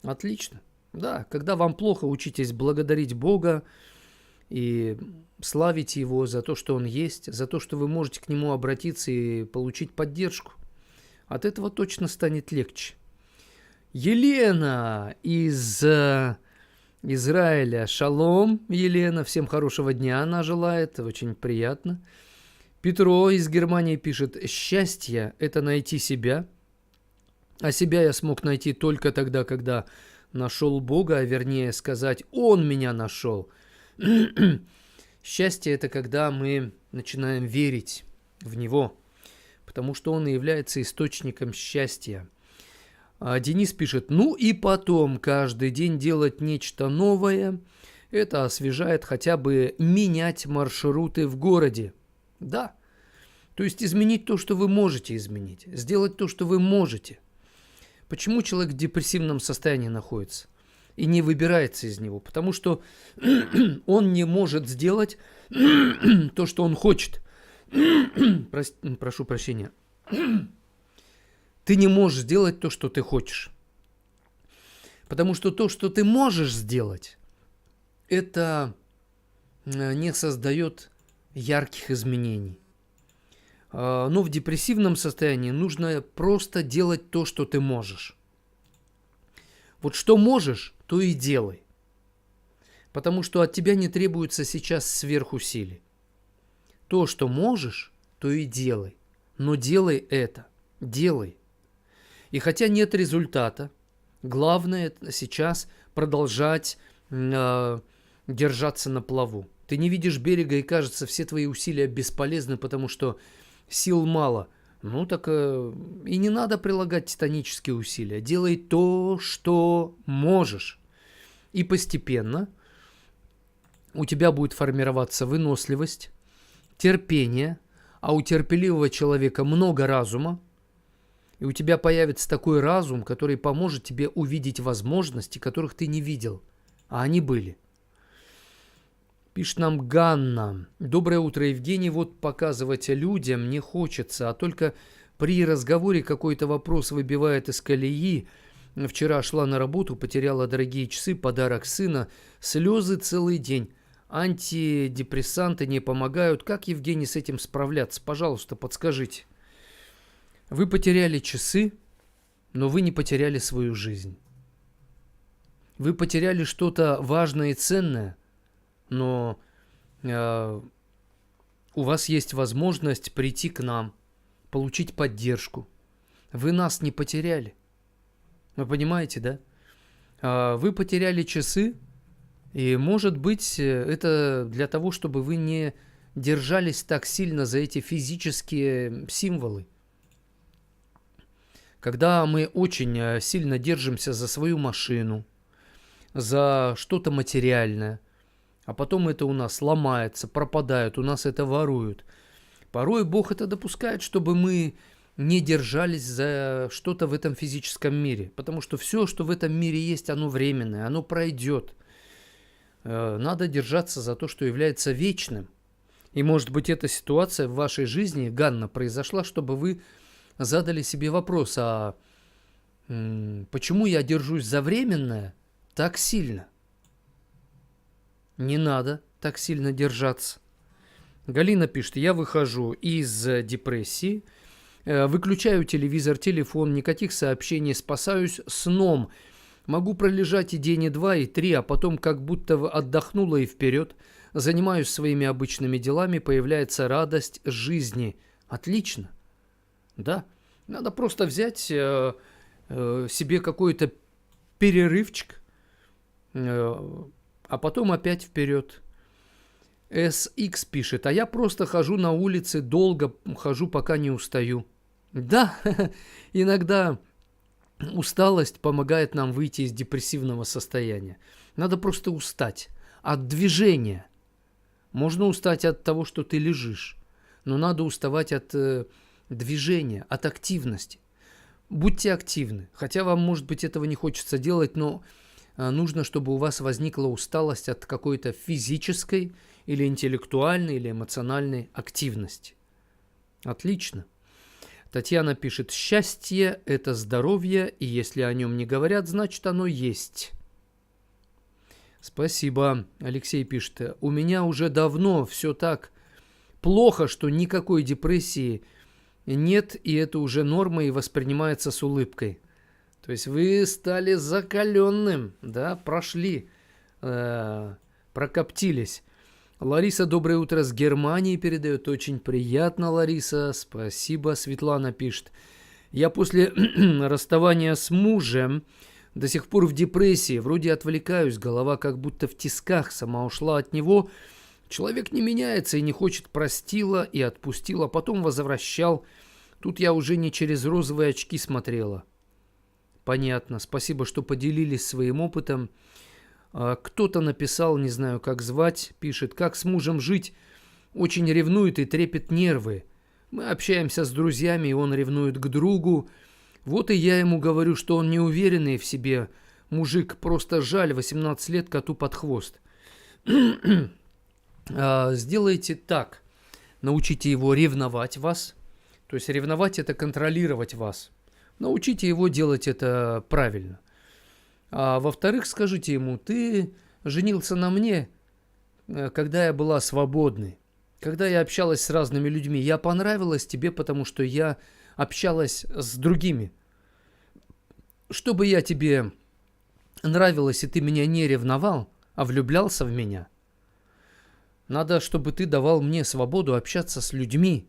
Отлично. Да, когда вам плохо, учитесь благодарить Бога и славить Его за то, что Он есть, за то, что вы можете к Нему обратиться и получить поддержку. От этого точно станет легче. Елена из Израиля. Шалом, Елена. Всем хорошего дня она желает. Очень приятно. Петро из Германии пишет. Счастье – это найти себя. А себя я смог найти только тогда, когда нашел Бога, а вернее сказать, Он меня нашел. Счастье – это когда мы начинаем верить в Него, потому что Он и является источником счастья. А Денис пишет, ну и потом каждый день делать нечто новое, это освежает, хотя бы менять маршруты в городе. Да, то есть изменить то, что вы можете изменить, сделать то, что вы можете. Почему человек в депрессивном состоянии находится и не выбирается из него? Потому что он не может сделать то, что он хочет. Прошу прощения. Ты не можешь сделать то, что ты хочешь. Потому что то, что ты можешь сделать, это не создает ярких изменений. Но в депрессивном состоянии нужно просто делать то, что ты можешь. Вот что можешь, то и делай. Потому что от тебя не требуется сейчас сверхусилий. То, что можешь, то и делай. Но делай это. Делай. И хотя нет результата, главное сейчас продолжать держаться на плаву. Ты не видишь берега, и кажется, все твои усилия бесполезны, потому что сил мало. Ну так и не надо прилагать титанические усилия. Делай то, что можешь. И постепенно у тебя будет формироваться выносливость, терпение, а у терпеливого человека много разума. И у тебя появится такой разум, который поможет тебе увидеть возможности, которых ты не видел, а они были. Пишет нам Ганна. Доброе утро, Евгений. Вот показывать людям не хочется, а только при разговоре какой-то вопрос выбивает из колеи. Вчера шла на работу, потеряла дорогие часы, подарок сына, слезы целый день. Антидепрессанты не помогают. Как, Евгений, с этим справляться? Пожалуйста, подскажите. Вы потеряли часы, но вы не потеряли свою жизнь. Вы потеряли что-то важное и ценное, но у вас есть возможность прийти к нам, получить поддержку. Вы нас не потеряли. Вы понимаете, да? Вы потеряли часы, и, может быть, это для того, чтобы вы не держались так сильно за эти физические символы. Когда мы очень сильно держимся за свою машину, за что-то материальное, а потом это у нас ломается, пропадает, у нас это воруют. Порой Бог это допускает, чтобы мы не держались за что-то в этом физическом мире, потому что все, что в этом мире есть, оно временное, оно пройдет. Надо держаться за то, что является вечным. И, может быть, эта ситуация в вашей жизни, Ганна, произошла, чтобы вы задали себе вопрос, а почему я держусь за временное так сильно? Не надо так сильно держаться. Галина пишет, я выхожу из депрессии, выключаю телевизор, телефон, никаких сообщений, спасаюсь сном. Могу пролежать и день, и два, и три, а потом как будто отдохнула и вперед. Занимаюсь своими обычными делами, появляется радость жизни. Отлично. Да, надо просто взять себе какой-то перерывчик, а потом опять вперед. SX пишет, а я просто хожу на улице, долго хожу, пока не устаю. Да, иногда усталость помогает нам выйти из депрессивного состояния. Надо просто устать от движения. Можно устать от того, что ты лежишь, но надо уставать от движения, от активности. Будьте активны, хотя вам, может быть, этого не хочется делать, но нужно, чтобы у вас возникла усталость от какой-то физической или интеллектуальной, или эмоциональной активности. Отлично. Татьяна пишет, счастье – это здоровье, и если о нем не говорят, значит оно есть. Спасибо. Алексей пишет, у меня уже давно все так плохо, что никакой депрессии нет, и это уже норма и воспринимается с улыбкой. То есть вы стали закаленным, да, прошли, прокоптились. Лариса, доброе утро, с Германии передает. Очень приятно, Лариса, спасибо. Светлана пишет, я после расставания с мужем до сих пор в депрессии, вроде отвлекаюсь, голова как будто в тисках, сама ушла от него. Человек не меняется и не хочет, простила и отпустила, потом возвращал. Тут я уже не через розовые очки смотрела. Понятно, спасибо, что поделились своим опытом. Кто-то написал, не знаю, как звать, пишет, как с мужем жить, очень ревнует и трепет нервы. Мы общаемся с друзьями, и он ревнует к другу. Вот и я ему говорю, что он неуверенный в себе мужик, просто жаль, 18 лет коту под хвост. Сделайте так, научите его ревновать вас, то есть ревновать – это контролировать вас. Научите его делать это правильно. А во-вторых, скажите ему, ты женился на мне, когда я была свободной, когда я общалась с разными людьми. Я понравилась тебе, потому что я общалась с другими. Чтобы я тебе нравилась, и ты меня не ревновал, а влюблялся в меня, надо, чтобы ты давал мне свободу общаться с людьми.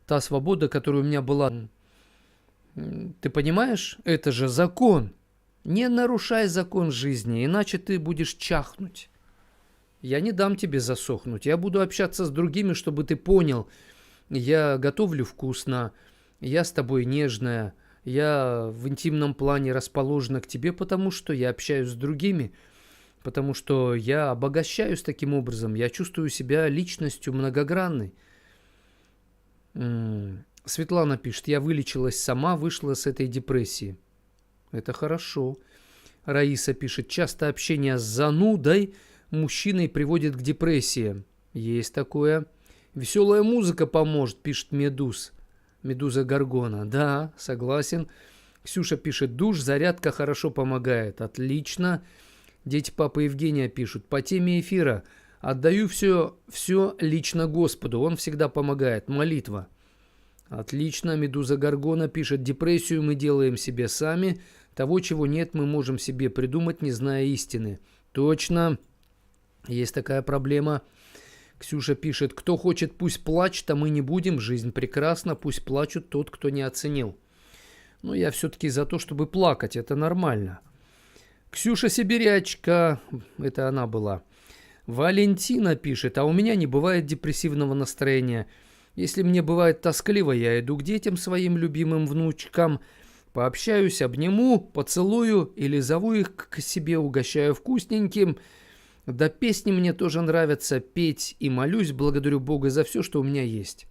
Та свобода, которая у меня была. Ты понимаешь? Это же закон. Не нарушай закон жизни, иначе ты будешь чахнуть. Я не дам тебе засохнуть. Я буду общаться с другими, чтобы ты понял. Я готовлю вкусно, я с тобой нежная, я в интимном плане расположена к тебе, потому что я общаюсь с другими, потому что я обогащаюсь таким образом, я чувствую себя личностью многогранной. Светлана пишет, я вылечилась сама, вышла с этой депрессии. Это хорошо. Раиса пишет, часто общение с занудой мужчиной приводит к депрессии. Есть такое. Веселая музыка поможет, пишет Медуз. Медуза Горгона. Да, согласен. Ксюша пишет, душ, зарядка хорошо помогает. Отлично. Дети папы Евгения пишут, по теме эфира. Отдаю все лично Господу. Он всегда помогает. Молитва. Отлично. Медуза Горгона пишет, депрессию мы делаем себе сами. Того, чего нет, мы можем себе придумать, не зная истины. Точно. Есть такая проблема. Ксюша пишет, кто хочет, пусть плачет, а мы не будем. Жизнь прекрасна, пусть плачут тот, кто не оценил. Но я все-таки за то, чтобы плакать. Это нормально. Ксюша Сибирячка. Это она была. Валентина пишет, а у меня не бывает депрессивного настроения. Если мне бывает тоскливо, я иду к детям своим любимым внучкам, пообщаюсь, обниму, поцелую или зову их к себе, угощаю вкусненьким. Да песни мне тоже нравятся петь и молюсь, благодарю Бога за все, что у меня есть.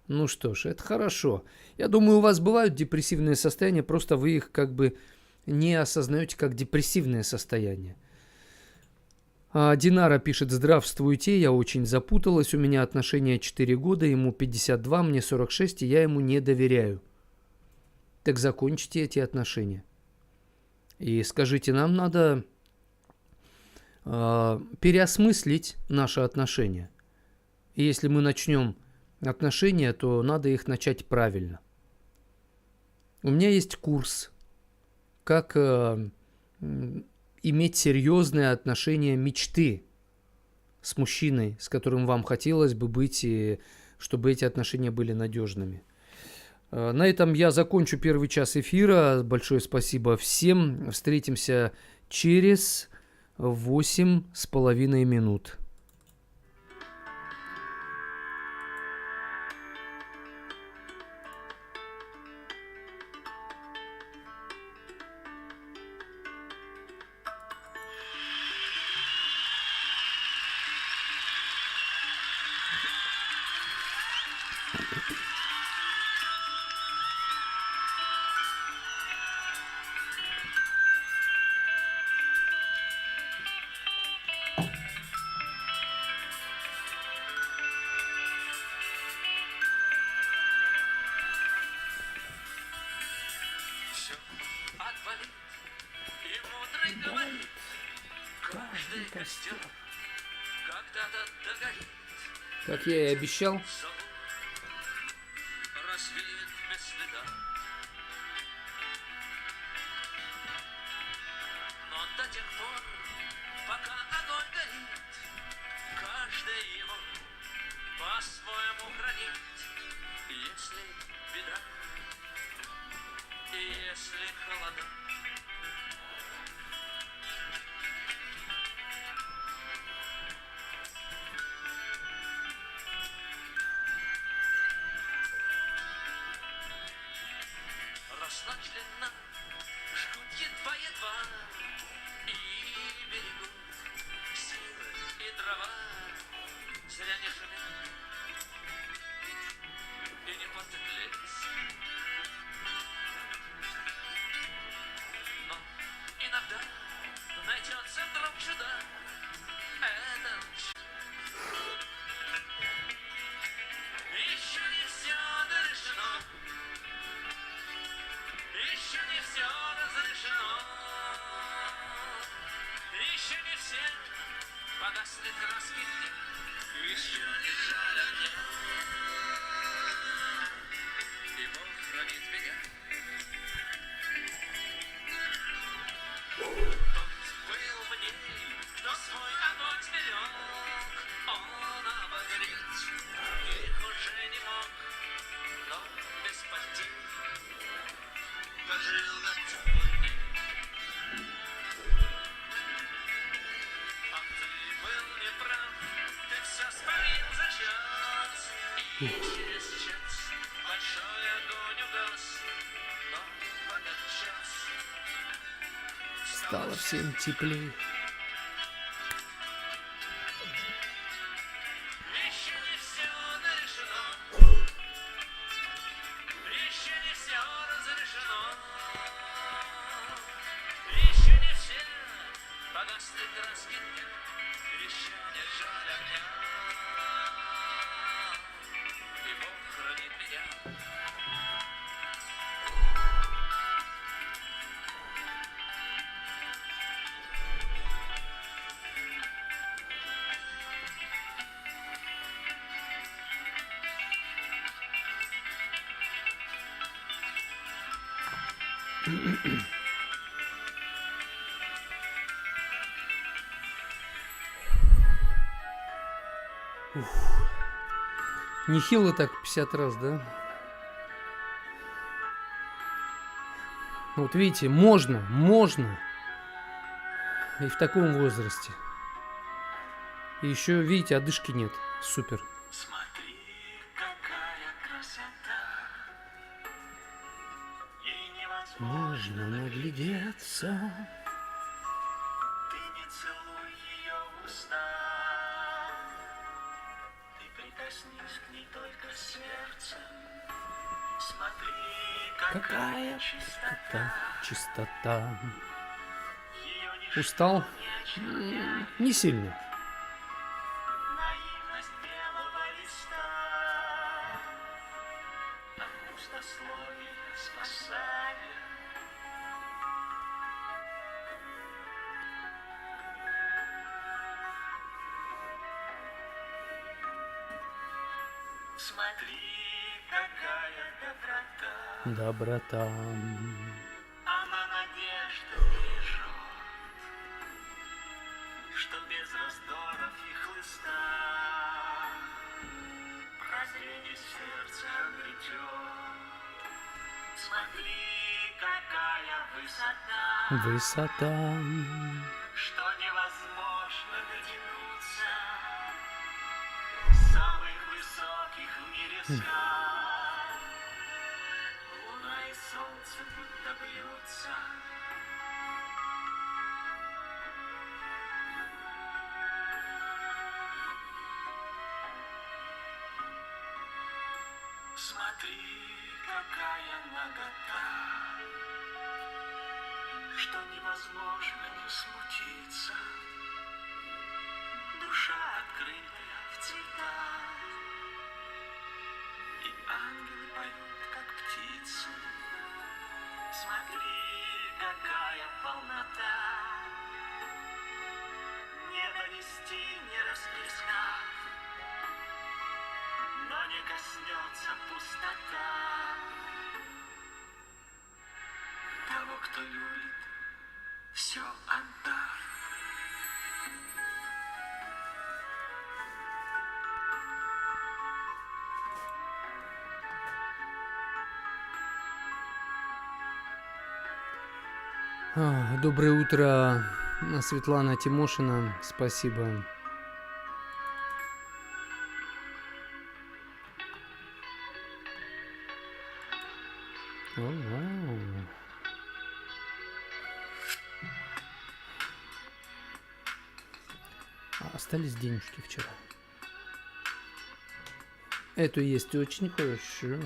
Ну что ж, это хорошо. Я думаю, у вас бывают депрессивные состояния, просто вы их как бы не осознаете как депрессивное состояние. Динара пишет, здравствуйте, я очень запуталась, у меня отношения 4 года, ему 52, мне 46, и я ему не доверяю. Так закончите эти отношения. И скажите, нам надо переосмыслить наши отношения. И если мы начнем отношения, то надо их начать правильно. У меня есть курс, как иметь серьезные отношения мечты с мужчиной, с которым вам хотелось бы быть, и чтобы эти отношения были надежными. На этом я закончу первый час эфира. Большое спасибо всем. Встретимся через 8,5 минут. Все отвалит, и мудрый говорит, каждый костер когда-то догорит. Как я и обещал, Золу развеет без следа. Но до тех пор, пока огонь горит, каждый его по-своему хранит. Если беда и если холода, росла длина, жгут едва-едва и берегут силы и дрова. Зря не шумят и не потеплись. Но иногда найдется вдруг чудак. Это еще не все дорешено, еще не все разрешено, еще не все погасли краски, еще не жаль огня. И Бог хранит меня. Тот был мне, кто свой огонь сберег, он обогреть их уже не мог, но без потерь дожил до теплых дней. Ах, ты был неправ, ты все спалил за час, и через час большой огонь угас, но в этот час стало всем теплее. еще не все дорешено, еще не все разрешено, еще не все погасли краски дня, еще не жаль огня. И Бог хранит меня. Нехило так 50 раз, да? Вот видите, можно. И в таком возрасте. И еще, видите, одышки нет. Супер. Смотри, какая красота, ей невозможно. Можно наглядеться. Ты не целуй ее в уста, ты прикоснись к ней только сердцем. Смотри, какая чистота, Чистота. ее ничто Устал? не очерняет. Не сильно. Наивность белого листа от пустословия спасает. Смотри, какая доброта, Доброта. она надежду бережет, что без раздоров и хлыста прозрение сердца обретет. Смотри, какая высота, Высота. что невозможно дотянуться самых высоких в мире скал. Луна и солнце будто бьются, смотри, какая нагота, что невозможно не смутиться. Душа открытая в цветах, и ангелы поют, как птицы. Смотри, какая полнота, не донести, не расплескав, но не коснется пустота того, кто любит, все отдав. Доброе утро, Светлана Тимошина. Спасибо. Вау. Остались денежки вчера. Это есть очень хорошо.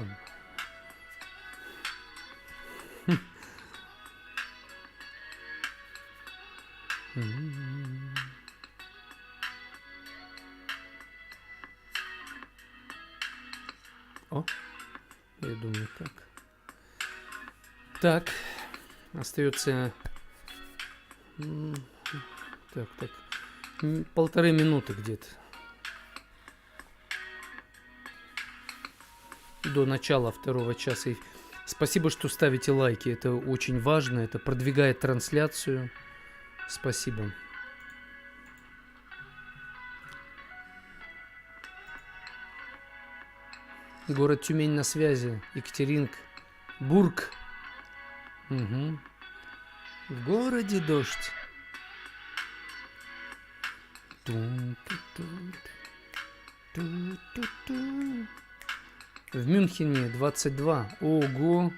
О, я думаю, так. Так, остается так, 1,5 минуты где-то до начала 2 часа. И спасибо, что ставите лайки, это очень важно, это продвигает трансляцию. Спасибо. Город Тюмень на связи. Екатеринбург. Угу. В городе дождь. В Мюнхене 22. Ого.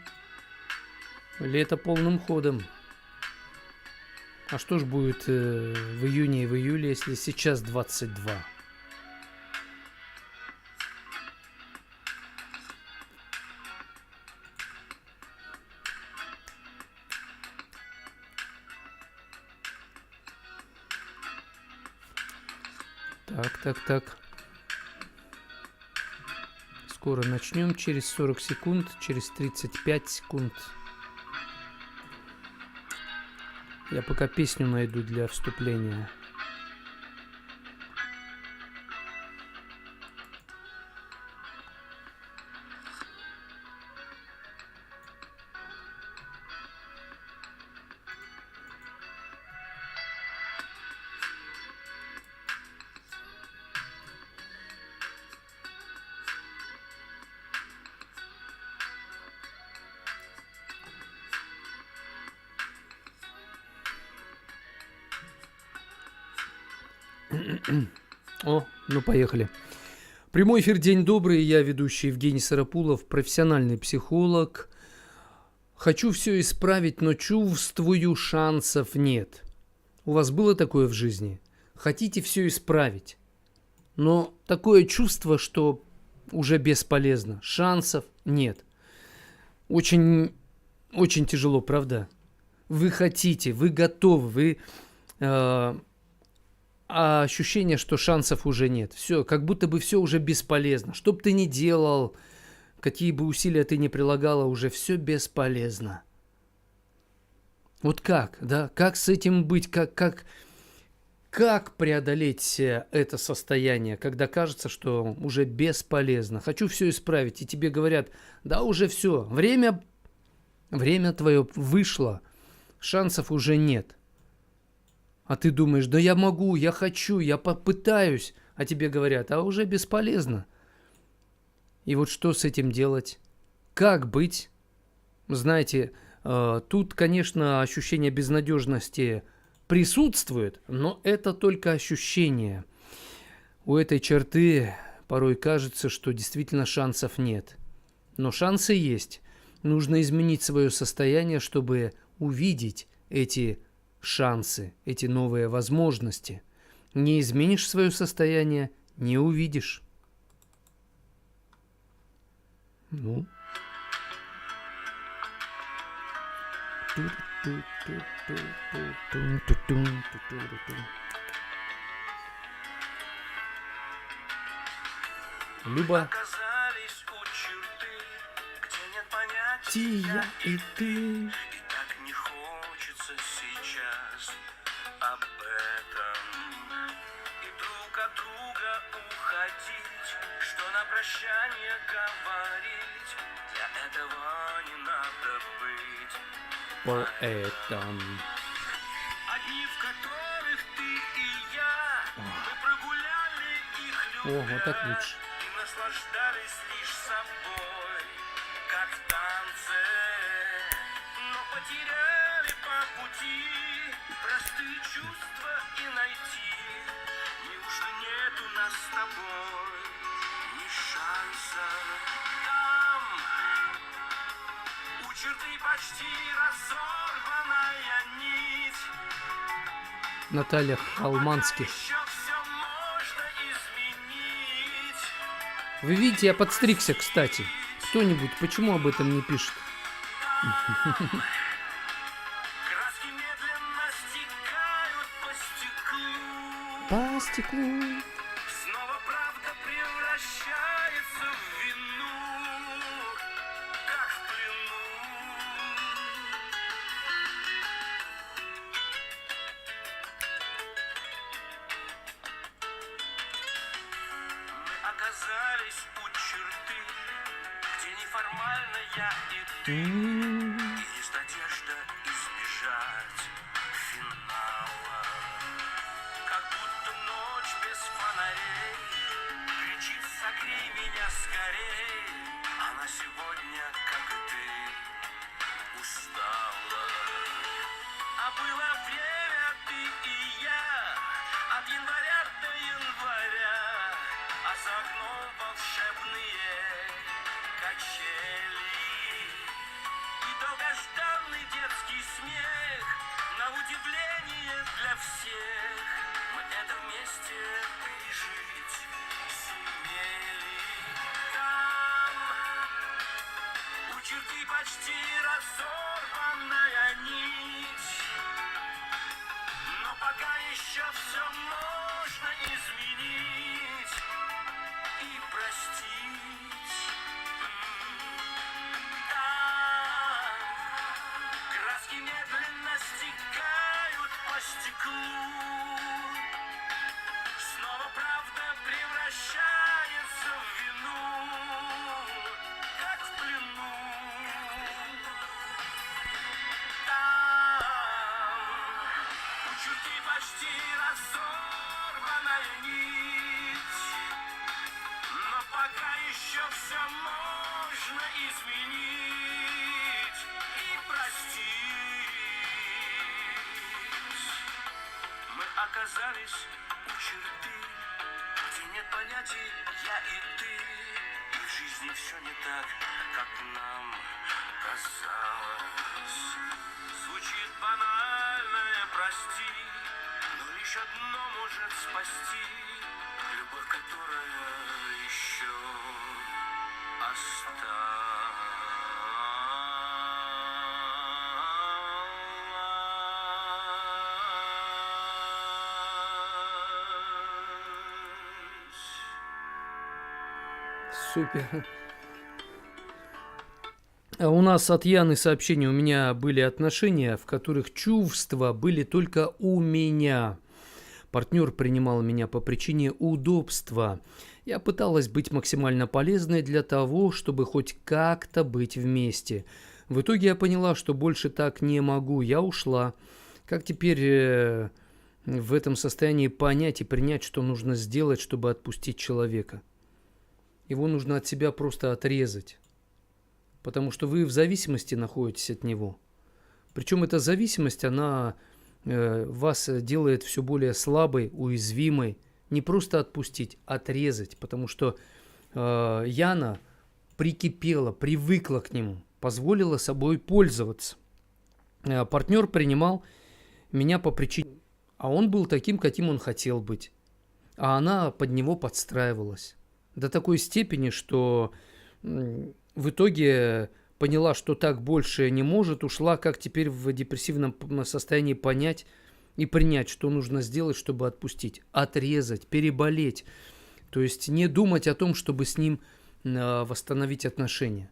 Лето полным ходом. А что ж будет в июне и в июле, если сейчас 22? Так. Скоро начнем, через 40 секунд, через 35 секунд. Я пока песню найду для вступления. О, ну поехали. Прямой эфир, день добрый, я ведущий Евгений Сарапулов, профессиональный психолог. Хочу все исправить, но чувствую, шансов нет. У вас было такое в жизни? Хотите все исправить, но такое чувство, что уже бесполезно, шансов нет. Очень тяжело, правда? Вы хотите, вы готовы, а ощущение, что шансов уже нет. Все, как будто бы все уже бесполезно. Что бы ты ни делал, какие бы усилия ты ни прилагала, уже все бесполезно. Вот как, да? Как с этим быть? Как Как преодолеть это состояние, когда кажется, что уже бесполезно? Хочу все исправить, и тебе говорят, да уже все, время твое вышло, шансов уже нет. А ты думаешь, да я могу, я хочу, я попытаюсь, а тебе говорят, а уже бесполезно. И вот что с этим делать? Как быть? Знаете, тут, конечно, ощущение безнадежности присутствует, но это только ощущение. У этой черты порой кажется, что действительно шансов нет. Но шансы есть. Нужно изменить свое состояние, чтобы увидеть эти шансы, эти новые возможности. Не изменишь свое состояние, не увидишь. Ну. Люба. Оказались у черты, где нет понятия Тия и ты. и так не хочется сейчас об этом. И друг от друга уходить, что на прощание говорить, для этого не надо быть Поэтом. одни, в которых ты и я. Мы прогуляли их О, вот так любя лучше. и наслаждались лишь собой, как в танце. Но потеряли по пути простые чувства и найти. Неужто нет у нас с тобой ни шанса? Там у черты почти разорванная нить. Наталья Холманских. Еще все можно изменить. Вы видите, я подстригся, кстати. Кто-нибудь почему об этом не пишет? Краски медленно стекают по стеклу. По стеклу. Снова правда превращается в вину, как в плену. Мы оказались у черты, где неформально я и ты. И есть надежда избежать финала. Как будто ночь без фонарей кричит: согрей меня скорей. Она сегодня, как и ты, устала. А было время ты и я, от января до января, а за окном волшебные качели. И долгожданный детский смех, на удивление для всех, мы это вместе пережить сумели. Там у черты почти разорванная нить, но пока еще все можно изменить и простить. Там краски медленно стекают по стеклу. Снова правда превращается в вину, как в плену. Там у черты почти разорванная нить, но пока еще все можно изменить и простить. Мы оказались у черты, где нет понятий я и ты. И в жизни все не так, как нам казалось. Звучит банальное прости, но лишь одно может спасти: любовь, которая еще осталась. Супер. А у нас от Яны сообщение. У меня были отношения, в которых чувства были только у меня. Партнер принимал меня по причине удобства. Я пыталась быть максимально полезной для того, чтобы хоть как-то быть вместе. В итоге я поняла, что больше так не могу. Я ушла. Как теперь в этом состоянии понять и принять, что нужно сделать, чтобы отпустить человека? Его нужно от себя просто отрезать. Потому что вы в зависимости находитесь от него. Причем эта зависимость, она вас делает все более слабой, уязвимой. Не просто отпустить, отрезать. Потому что Яна прикипела, привыкла к нему, позволила собой пользоваться. Партнер принимал меня по причине... А он был таким, каким он хотел быть. А она под него подстраивалась. До такой степени, что в итоге поняла, что так больше не может, ушла, как теперь в депрессивном состоянии понять и принять, что нужно сделать, чтобы отпустить, отрезать, переболеть. То есть не думать о том, чтобы с ним восстановить отношения.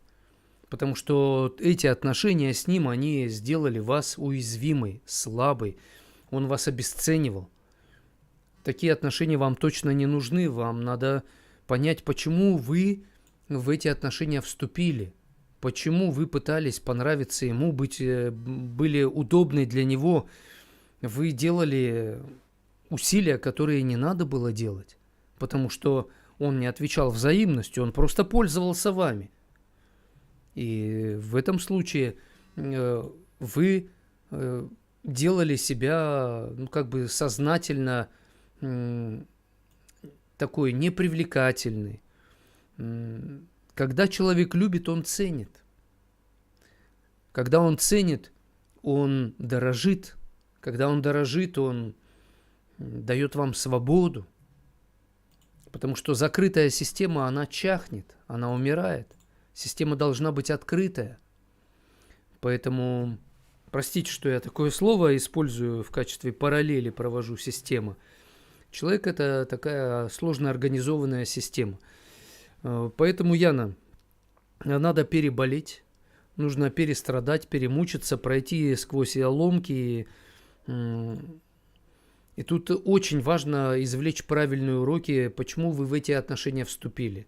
Потому что эти отношения с ним, они сделали вас уязвимой, слабой. Он вас обесценивал. Такие отношения вам точно не нужны. Вам надо понять, почему вы в эти отношения вступили. Почему вы пытались понравиться ему, были удобны для него. Вы делали усилия, которые не надо было делать. Потому что он не отвечал взаимностью, он просто пользовался вами. И в этом случае вы делали себя, сознательно такой непривлекательный. Когда человек любит, он ценит. Когда он ценит, он дорожит. Когда он дорожит, он дает вам свободу. Потому что закрытая система, она чахнет, она умирает. Система должна быть открытая. Поэтому, простите, что я такое слово использую в качестве параллели, провожу система. Человек – это такая сложно организованная система. Поэтому, Яна, надо переболеть, нужно перестрадать, перемучиться, пройти сквозь ломки. И тут очень важно извлечь правильные уроки, почему вы в эти отношения вступили.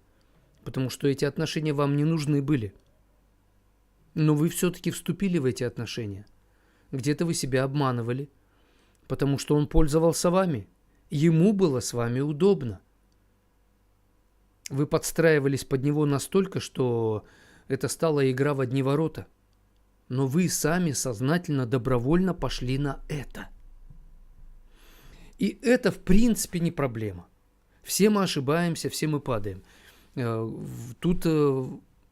Потому что эти отношения вам не нужны были. Но вы все-таки вступили в эти отношения. Где-то вы себя обманывали, потому что он пользовался вами. Ему было с вами удобно. Вы подстраивались под него настолько, что это стала игра в одни ворота. Но вы сами сознательно, добровольно пошли на это. И это, в принципе, не проблема. Все мы ошибаемся, все мы падаем. Тут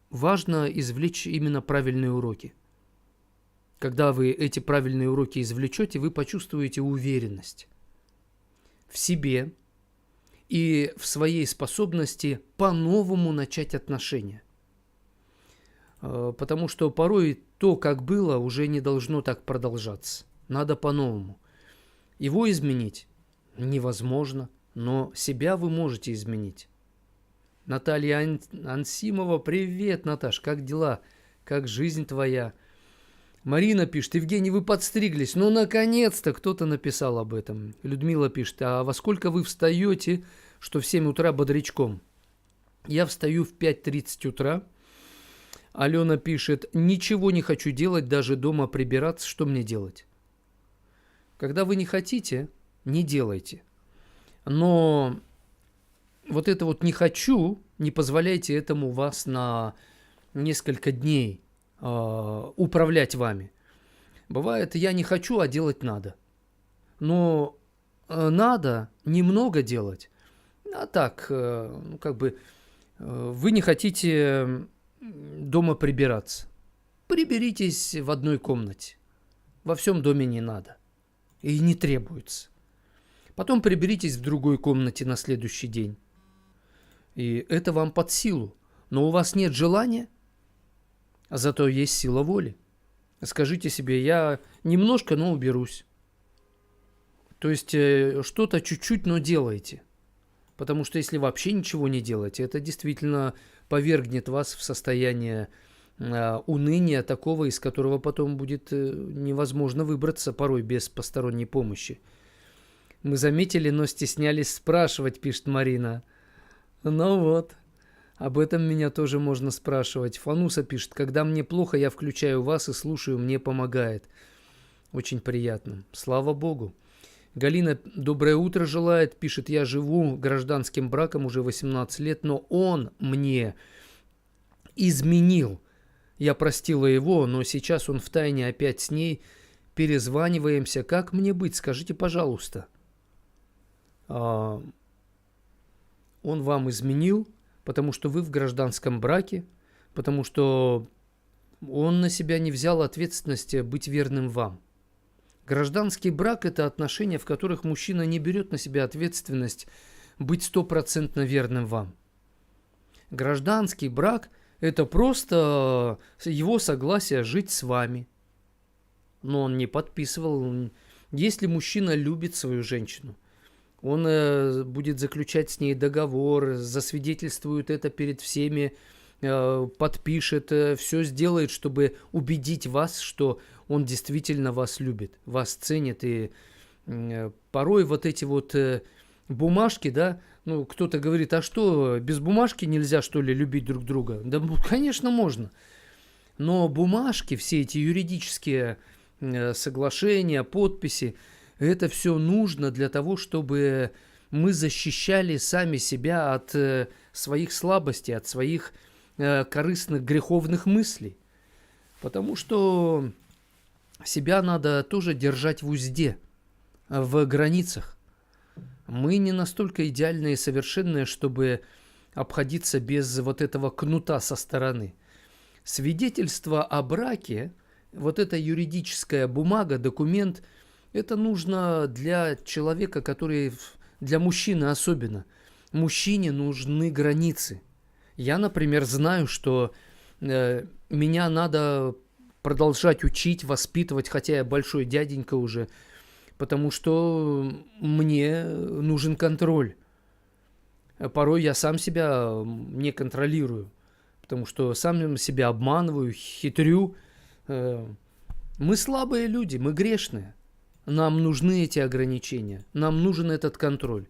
важно извлечь именно правильные уроки. Когда вы эти правильные уроки извлечете, вы почувствуете уверенность в себе и в своей способности по-новому начать отношения. Потому что порой то, как было, уже не должно так продолжаться. Надо по-новому. Его изменить невозможно, но себя вы можете изменить. Наталья Ансимова, привет, Наташ, как дела? Как жизнь твоя? Марина пишет, Евгений, вы подстриглись. Ну, наконец-то кто-то написал об этом. Людмила пишет, а во сколько вы встаете, что в 7 утра бодрячком? Я встаю в 5:30 утра. Алена пишет, ничего не хочу делать, даже дома прибираться, что мне делать? Когда вы не хотите, не делайте. Но вот это вот «не хочу», не позволяйте этому вас на несколько дней управлять вами. Бывает, я не хочу, а делать надо. Но надо немного делать. А так, вы не хотите дома прибираться. Приберитесь в одной комнате. Во всем доме не надо. И не требуется. Потом приберитесь в другой комнате на следующий день. И это вам под силу. Но у вас нет желания, а зато есть сила воли. Скажите себе, я немножко, но уберусь. То есть что-то чуть-чуть, но делайте. Потому что если вообще ничего не делаете, это действительно повергнет вас в состояние уныния такого, из которого потом будет невозможно выбраться порой без посторонней помощи. Мы заметили, но стеснялись спрашивать, пишет Марина. Ну вот, об этом меня тоже можно спрашивать. Фануса пишет, когда мне плохо, я включаю вас и слушаю, мне помогает. Очень приятно. Слава Богу. Галина доброе утро желает, пишет, я живу гражданским браком уже 18 лет, но он мне изменил. Я простила его, но сейчас он втайне опять с ней. Перезваниваемся. Как мне быть? Скажите, пожалуйста. Он вам изменил, потому что вы в гражданском браке, потому что он на себя не взял ответственности быть верным вам. Гражданский брак – это отношения, в которых мужчина не берет на себя ответственность быть 100% верным вам. Гражданский брак – это просто его согласие жить с вами. Но он не подписывал. Если мужчина любит свою женщину, он будет заключать с ней договор, засвидетельствует это перед всеми, подпишет, все сделает, чтобы убедить вас, что он действительно вас любит, вас ценит. И порой вот эти вот бумажки, да, ну, кто-то говорит, а что, без бумажки нельзя, что ли, любить друг друга? Да, конечно, можно. Но бумажки, все эти юридические соглашения, подписи, это все нужно для того, чтобы мы защищали сами себя от своих слабостей, от своих корыстных, греховных мыслей. Потому что себя надо тоже держать в узде, в границах. Мы не настолько идеальные и совершенные, чтобы обходиться без вот этого кнута со стороны. Свидетельство о браке, вот эта юридическая бумага, документ, это нужно для человека, который, для мужчины особенно. Мужчине нужны границы. Я, например, знаю, что меня надо продолжать учить, воспитывать, хотя я большой дяденька уже, потому что мне нужен контроль. Порой я сам себя не контролирую, потому что сам себя обманываю, хитрю. Мы слабые люди, мы грешные. Нам нужны эти ограничения, нам нужен этот контроль.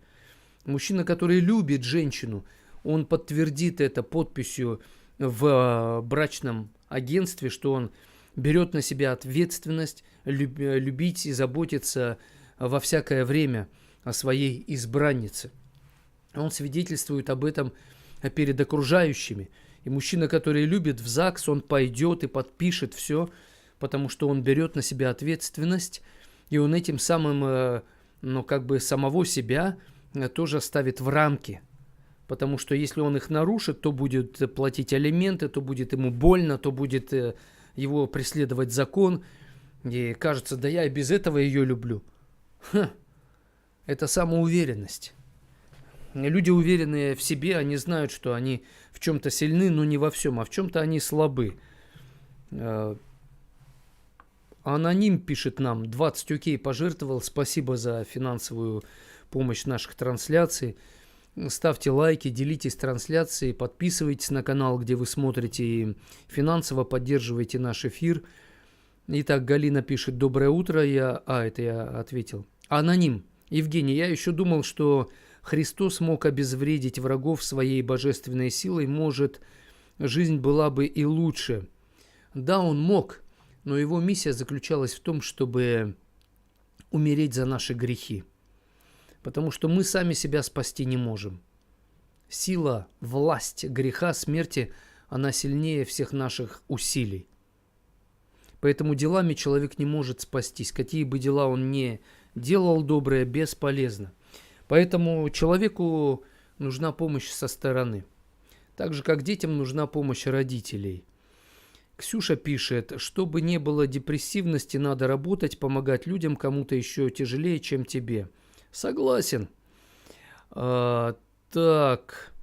Мужчина, который любит женщину, он подтвердит это подписью в брачном агентстве, что он берет на себя ответственность любить и заботиться во всякое время о своей избраннице. Он свидетельствует об этом перед окружающими. И мужчина, который любит в ЗАГС, он пойдет и подпишет все, потому что он берет на себя ответственность, и он этим самым, самого себя тоже ставит в рамки. Потому что если он их нарушит, то будет платить алименты, то будет ему больно, то будет его преследовать закон. И кажется, да я и без этого ее люблю. Это самоуверенность. Люди, уверенные в себе, они знают, что они в чем-то сильны, но не во всем, а в чем-то они слабы. Аноним пишет нам, 20 окей пожертвовал, спасибо за финансовую помощь наших трансляций. Ставьте лайки, делитесь трансляцией, подписывайтесь на канал, где вы смотрите, и финансово поддерживайте наш эфир. Итак, Галина пишет, доброе утро, это я ответил. Аноним, Евгений, я еще думал, что Христос мог обезвредить врагов своей божественной силой, может, жизнь была бы и лучше. Да, он мог, но его миссия заключалась в том, чтобы умереть за наши грехи. Потому что мы сами себя спасти не можем. Сила, власть греха, смерти, она сильнее всех наших усилий. Поэтому делами человек не может спастись. Какие бы дела он ни делал добрые, бесполезно. Поэтому человеку нужна помощь со стороны. Так же, как детям нужна помощь родителей. Ксюша пишет, чтобы не было депрессивности, надо работать, помогать людям, кому-то еще тяжелее, чем тебе. Согласен. Так.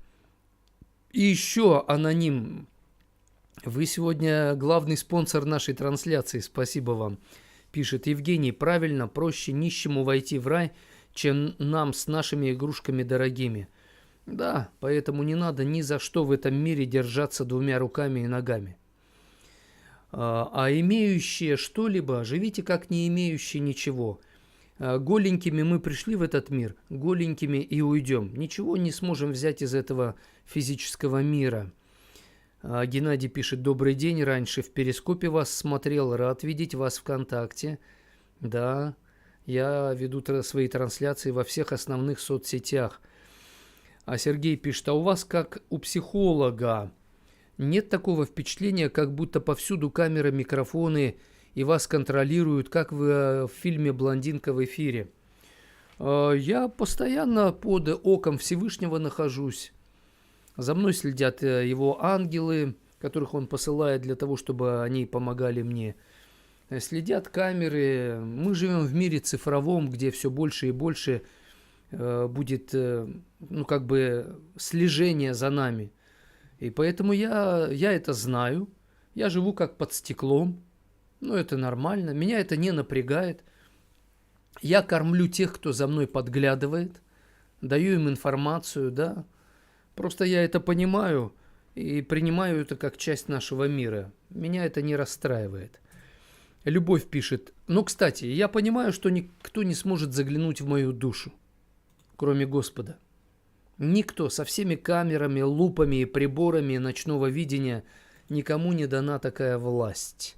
И еще аноним. Вы сегодня главный спонсор нашей трансляции. Спасибо вам. Пишет Евгений. Правильно, проще нищему войти в рай, чем нам с нашими игрушками дорогими. Да, поэтому не надо ни за что в этом мире держаться двумя руками и ногами. А имеющие что-либо, живите как не имеющие ничего. Голенькими мы пришли в этот мир, голенькими и уйдем. Ничего не сможем взять из этого физического мира. Геннадий пишет: добрый день, раньше в Перископе вас смотрел, рад видеть вас ВКонтакте. Да, я веду свои трансляции во всех основных соцсетях. А Сергей пишет: а у вас как у психолога нет такого впечатления, как будто повсюду камеры, микрофоны и вас контролируют, как в фильме «Блондинка в эфире»? Я постоянно под оком Всевышнего нахожусь. За мной следят его ангелы, которых он посылает для того, чтобы они помогали мне. Следят камеры. Мы живем в мире цифровом, где все больше и больше будет, слежение за нами. И поэтому я это знаю. Я живу как под стеклом. Это нормально. Меня это не напрягает. Я кормлю тех, кто за мной подглядывает. Даю им информацию, да. Просто я это понимаю и принимаю это как часть нашего мира. Меня это не расстраивает. Любовь пишет: кстати, я понимаю, что никто не сможет заглянуть в мою душу, кроме Господа. Никто, со всеми камерами, лупами и приборами ночного видения, никому не дана такая власть.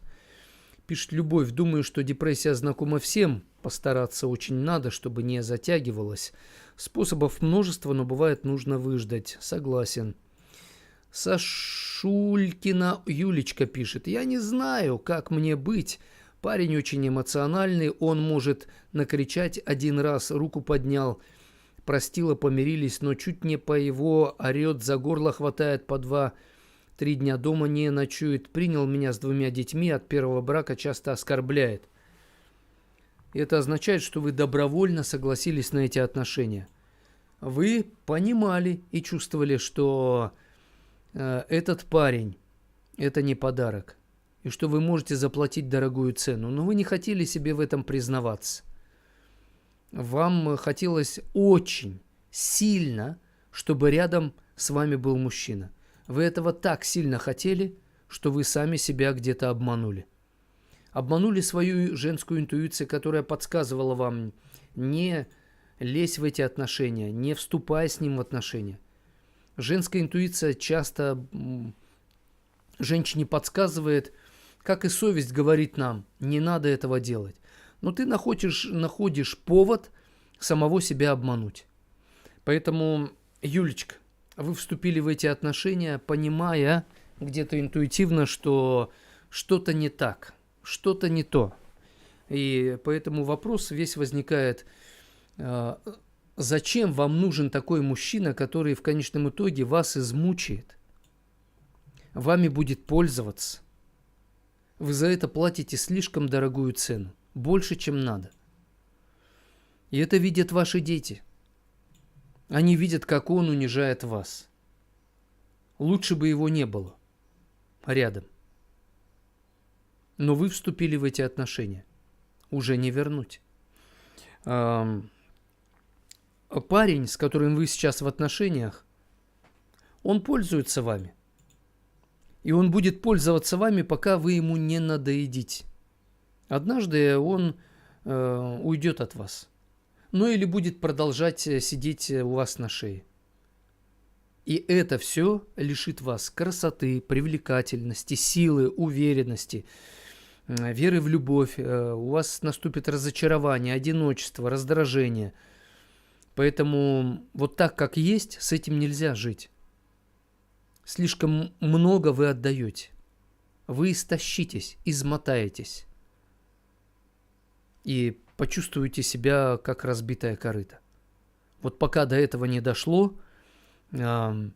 Пишет Любовь: думаю, что депрессия знакома всем. Постараться очень надо, чтобы не затягивалась. Способов множество, но бывает нужно выждать. Согласен. Сашулькина Юлечка пишет: я не знаю, как мне быть. Парень очень эмоциональный, он может накричать, один раз руку поднял, простила, помирились, но чуть не по его орет, за горло хватает, по 2-3 дня дома не ночует, принял меня с 2 детьми, от первого брака часто оскорбляет. Это означает, что вы добровольно согласились на эти отношения. Вы понимали и чувствовали, что этот парень – это не подарок, и что вы можете заплатить дорогую цену, но вы не хотели себе в этом признаваться. Вам хотелось очень сильно, чтобы рядом с вами был мужчина. Вы этого так сильно хотели, что вы сами себя где-то обманули. Обманули свою женскую интуицию, которая подсказывала вам: не лезь в эти отношения, не вступай с ним в отношения. Женская интуиция часто женщине подсказывает, как и совесть говорит нам: не надо этого делать. Но ты находишь повод самого себя обмануть. Поэтому, Юлечка, вы вступили в эти отношения, понимая где-то интуитивно, что что-то не так, что-то не то. И поэтому вопрос весь возникает: зачем вам нужен такой мужчина, который в конечном итоге вас измучает, вами будет пользоваться? Вы за это платите слишком дорогую цену, больше, чем надо. И это видят ваши дети. Они видят, как он унижает вас. Лучше бы его не было рядом. Но вы вступили в эти отношения. Уже не вернуть. Парень, с которым вы сейчас в отношениях, он пользуется вами. И он будет пользоваться вами, пока вы ему не надоедите. Однажды он уйдет от вас. Или будет продолжать сидеть у вас на шее. И это все лишит вас красоты, привлекательности, силы, уверенности, веры в любовь. У вас наступит разочарование, одиночество, раздражение. Поэтому вот так, как есть, с этим нельзя жить. Слишком много вы отдаете. Вы истощитесь, измотаетесь. И почувствуете себя как разбитая корыто. Вот пока до этого не дошло, вам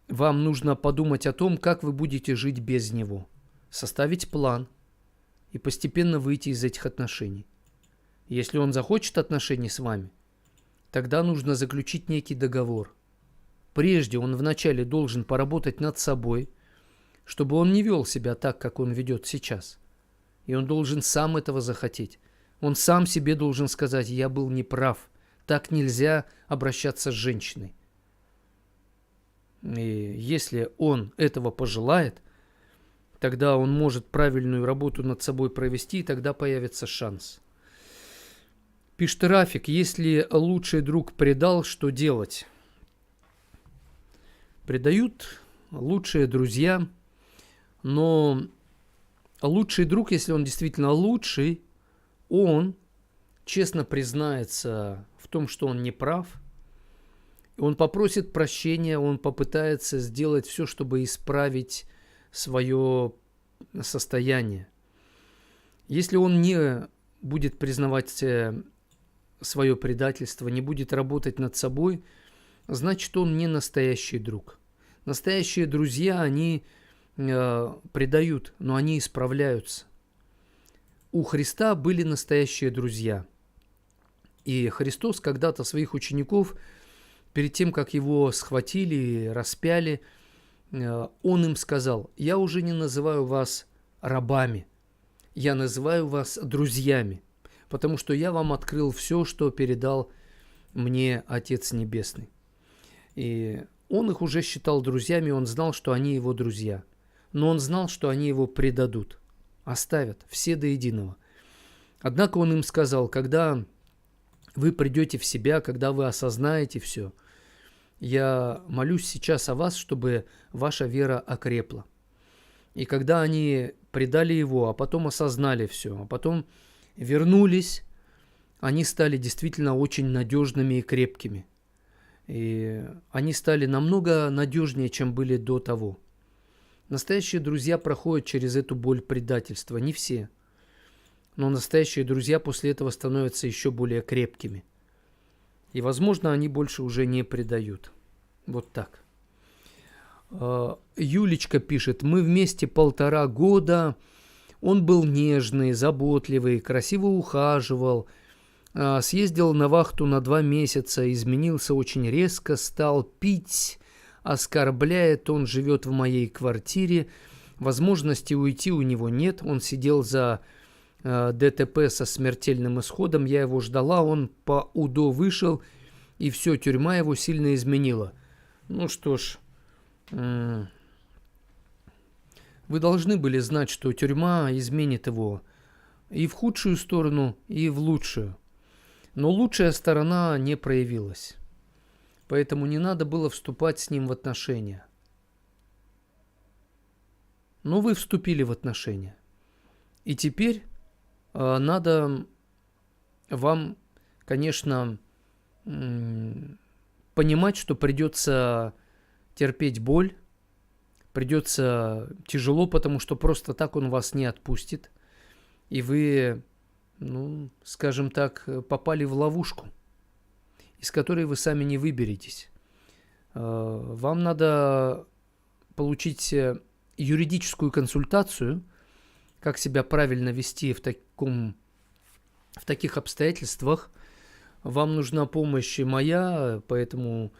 нужно подумать о том, как вы будете жить без него. Составить план и постепенно выйти из этих отношений. Если он захочет отношений с вами, тогда нужно заключить некий договор. Прежде он вначале должен поработать над собой, чтобы он не вел себя так, как он ведет сейчас. И он должен сам этого захотеть. Он сам себе должен сказать: я был неправ, так нельзя обращаться с женщиной. И если он этого пожелает, тогда он может правильную работу над собой провести, и тогда появится шанс. Пишет Рафик, если лучший друг предал, что делать? Предают лучшие друзья, но лучший друг, если он действительно лучший, он честно признается в том, что он не прав, он попросит прощения, он попытается сделать все, чтобы исправить свое состояние. Если он не будет признавать свое предательство, не будет работать над собой, значит, он не настоящий друг. Настоящие друзья, они предают, но они исправляются. У Христа были настоящие друзья. И Христос когда-то своих учеников, перед тем, как его схватили и распяли, он им сказал: «Я уже не называю вас рабами, я называю вас друзьями, потому что я вам открыл все, что передал мне Отец Небесный». И он их уже считал друзьями, он знал, что они его друзья. Но он знал, что они его предадут, оставят, все до единого. Однако он им сказал: когда вы придете в себя, когда вы осознаете все, я молюсь сейчас о вас, чтобы ваша вера окрепла. И когда они предали его, а потом осознали все, а потом вернулись, они стали действительно очень надежными и крепкими. И они стали намного надежнее, чем были до того. Настоящие друзья проходят через эту боль предательства. Не все. Но настоящие друзья после этого становятся еще более крепкими. И, возможно, они больше уже не предают. Вот так. Юлечка пишет: мы вместе 1,5 года. Он был нежный, заботливый, красиво ухаживал. Съездил на вахту на 2 месяца, изменился очень резко, стал пить, оскорбляет, он живет в моей квартире, возможности уйти у него нет, он сидел за ДТП со смертельным исходом, я его ждала, он по УДО вышел, и все, тюрьма его сильно изменила. Ну что ж, вы должны были знать, что тюрьма изменит его и в худшую сторону, и в лучшую. Но лучшая сторона не проявилась. Поэтому не надо было вступать с ним в отношения. Но вы вступили в отношения. И теперь надо вам, конечно, понимать, что придется терпеть боль, придется тяжело, потому что просто так он вас не отпустит. И вы, скажем так, попали в ловушку, из которой вы сами не выберетесь. Вам надо получить юридическую консультацию, как себя правильно вести в таких обстоятельствах. Вам нужна помощь моя, поэтому,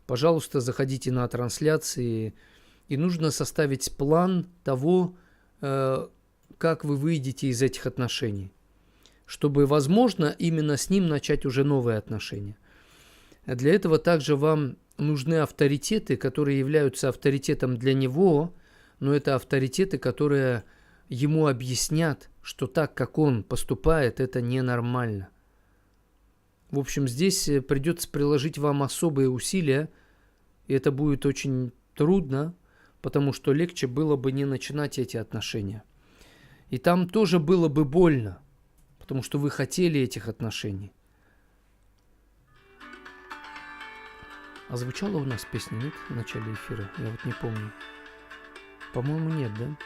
пожалуйста, заходите на трансляции. И нужно составить план того, как вы выйдете из этих отношений, чтобы, возможно, именно с ним начать уже новые отношения. Для этого также вам нужны авторитеты, которые являются авторитетом для него, но это авторитеты, которые ему объяснят, что так, как он поступает, это ненормально. В общем, здесь придется приложить вам особые усилия, и это будет очень трудно, потому что легче было бы не начинать эти отношения. И там тоже было бы больно, потому что вы хотели этих отношений. А звучала у нас песня, нет, в начале эфира? Я вот не помню. По-моему, нет, да?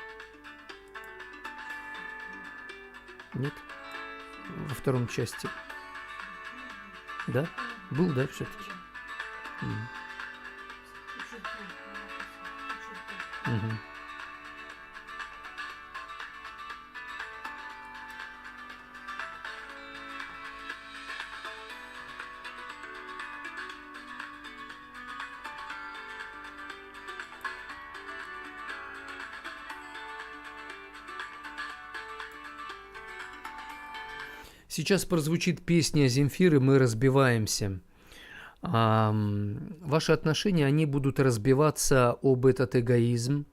Нет? Во втором части. Да? Был, да, все-таки? Угу. Сейчас прозвучит песня Земфиры «Мы разбиваемся». Ваши отношения, они будут разбиваться об этот эгоизм.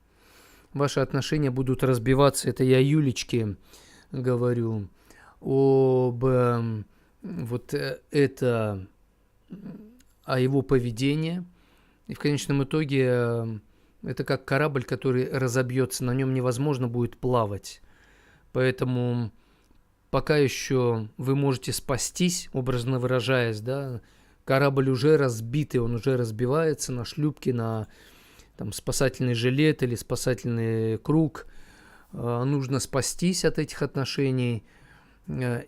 Ваши отношения будут разбиваться, это я Юлечке говорю, об вот это, о его поведении. И в конечном итоге это как корабль, который разобьется, на нем невозможно будет плавать. Поэтому пока еще вы можете спастись, образно выражаясь, да, корабль уже разбитый, он уже разбивается на шлюпки, на там, спасательный жилет или спасательный круг. Нужно спастись от этих отношений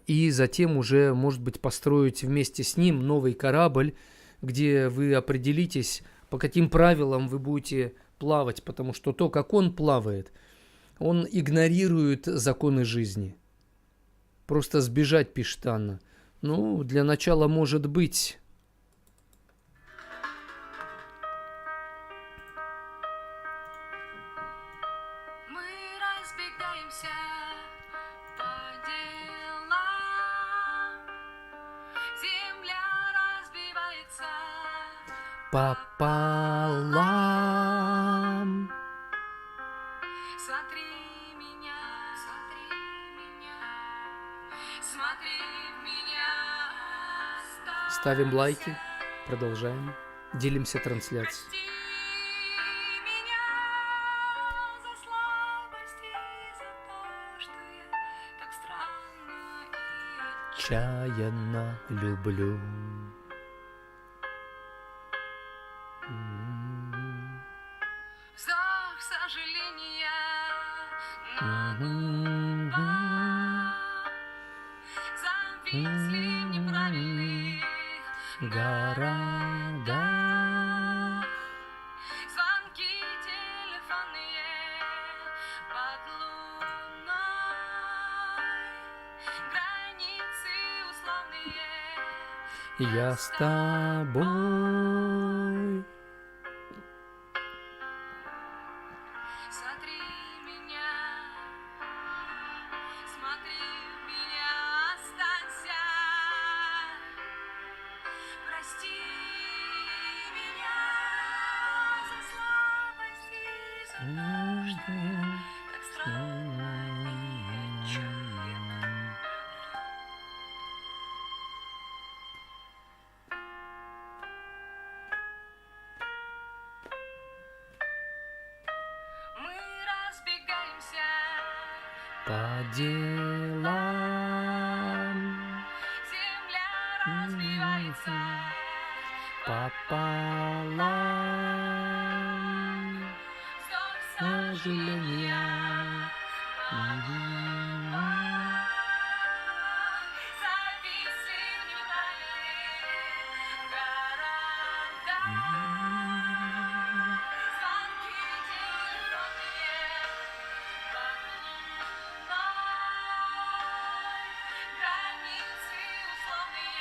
и затем уже, может быть, построить вместе с ним новый корабль, где вы определитесь, по каким правилам вы будете плавать, потому что то, как он плавает, он игнорирует законы жизни. Просто сбежать, пишет Анна. Ну, для начала, может быть. Мы разбегаемся по делам. Земля разбивается Пополам. Смотри меня, смотри в меня. Ставим лайки, продолжаем, делимся трансляцией. Прости меня за слабость и за то, что я так странно и Чаянно люблю. вздох сожаления на зависли в неправильных Города. звонки телефонные под луной, границы условные. Я с тобой. Смотри меня, смотри в меня, останься. Прости меня за слабость и за то, что я так странно и отчаянно. Мы разбегаемся По делам. земля разбивается Пополам. вздох Сожаления. зависли в неправильных городах. Звонки телефонные под луной, границы условные.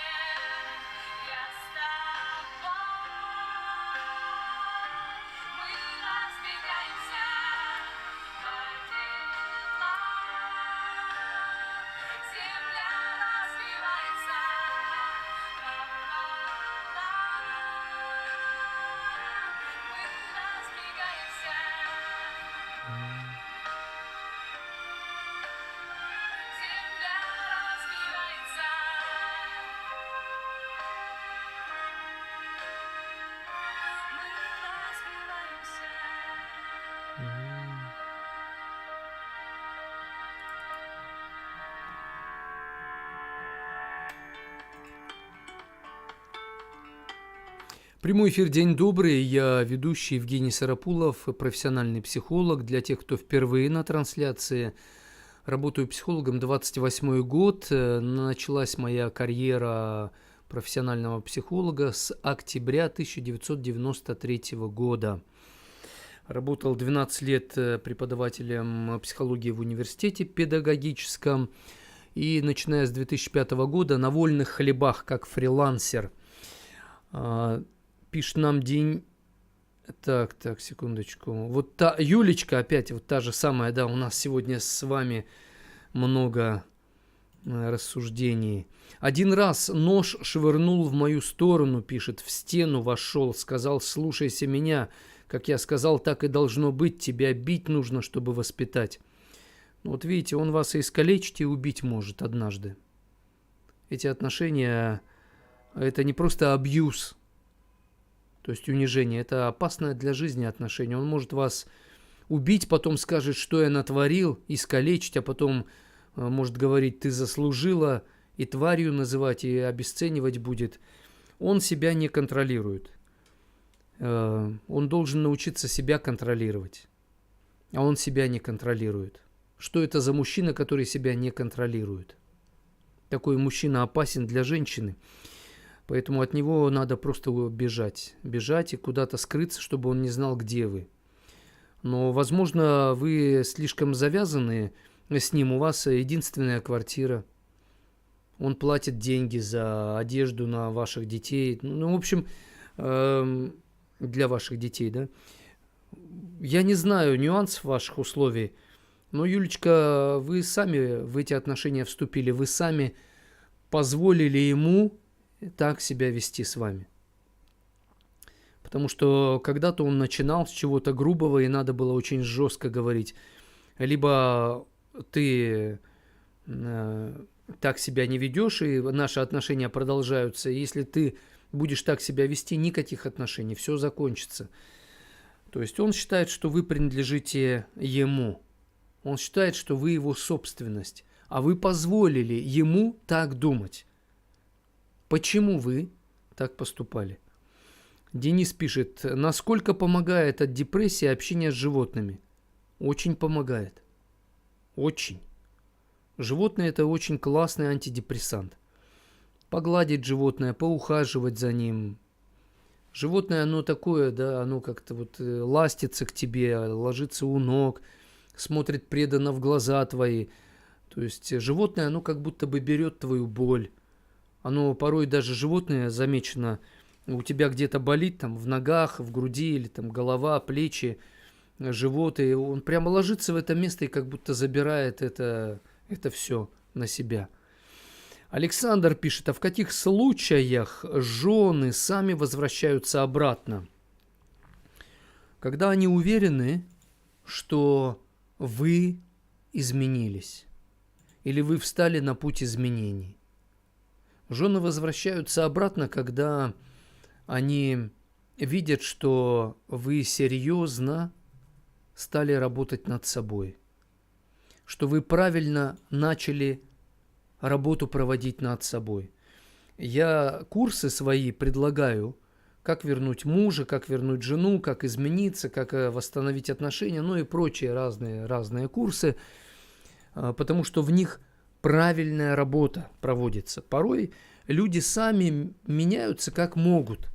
Я с тобой. Мы разбегаемся по делам. Земля развивается пополам. Мы разбегаемся. Земля развивается. Мы разбиваемся. Прямой эфир, день добрый. Я ведущий Евгений Сарапулов, профессиональный психолог. Для тех, кто впервые на трансляции, работаю психологом 28-й год. Началась моя карьера профессионального психолога с октября 1993 года. Работал 12 лет преподавателем психологии в университете педагогическом. И начиная с 2005 года на вольных хлебах, как фрилансер. Пишет нам день... Так, секундочку. Вот та Юлечка опять, вот та же самая, да, у нас сегодня с вами много рассуждений. Один раз нож швырнул в мою сторону, пишет, в стену вошел, сказал, слушайся меня. Как я сказал, так и должно быть, тебя бить нужно, чтобы воспитать. Вот видите, он вас и искалечить, и убить может однажды. эти отношения это не просто абьюз, то есть унижение, это опасное для жизни отношение. Он может вас убить, потом скажет, что я натворил, искалечить, а потом может говорить, ты заслужила, и тварью называть, и обесценивать будет. Он себя не контролирует. Он должен научиться себя контролировать, а он себя не контролирует. Что это за мужчина, который себя не контролирует? Такой мужчина опасен для женщины, поэтому от него надо просто бежать и куда-то скрыться, чтобы он не знал, где вы. Но, возможно, вы слишком завязаны с ним, у вас единственная квартира. Он платит деньги за одежду на ваших детей. Ну, в общем, для ваших детей, да. Я не знаю нюансов ваших условий, но, Юлечка, вы сами в эти отношения вступили, вы сами позволили ему так себя вести с вами. Потому что когда-то он начинал с чего-то грубого, и надо было очень жестко говорить. Либо ты так себя не ведешь, и наши отношения продолжаются. И если ты будешь так себя вести, никаких отношений, все закончится. То есть он считает, что вы принадлежите ему. Он считает, что вы его собственность. А вы позволили ему так думать. Почему вы так поступали? Денис пишет, насколько помогает от депрессии общение с животными? Очень помогает. Очень. Животное – это очень классный антидепрессант. Погладить животное, поухаживать за ним. Животное, оно такое, да, оно как-то вот ластится к тебе, ложится у ног, смотрит преданно в глаза твои. То есть животное, оно как будто бы берет твою боль. Оно порой даже животное замечено, у тебя где-то болит там в ногах, в груди или там голова, плечи, живот, и он прямо ложится в это место и как будто забирает это все на себя. Александр пишет, а в каких случаях жены сами возвращаются обратно? Когда они уверены, что вы изменились или вы встали на путь изменений. Жены возвращаются обратно, когда они видят, что вы серьезно стали работать над собой, что вы правильно начали работу проводить над собой. Я курсы свои предлагаю, как вернуть мужа, как вернуть жену, как измениться, как восстановить отношения, ну и прочие разные курсы, потому что в них правильная работа проводится. Порой люди сами меняются как могут,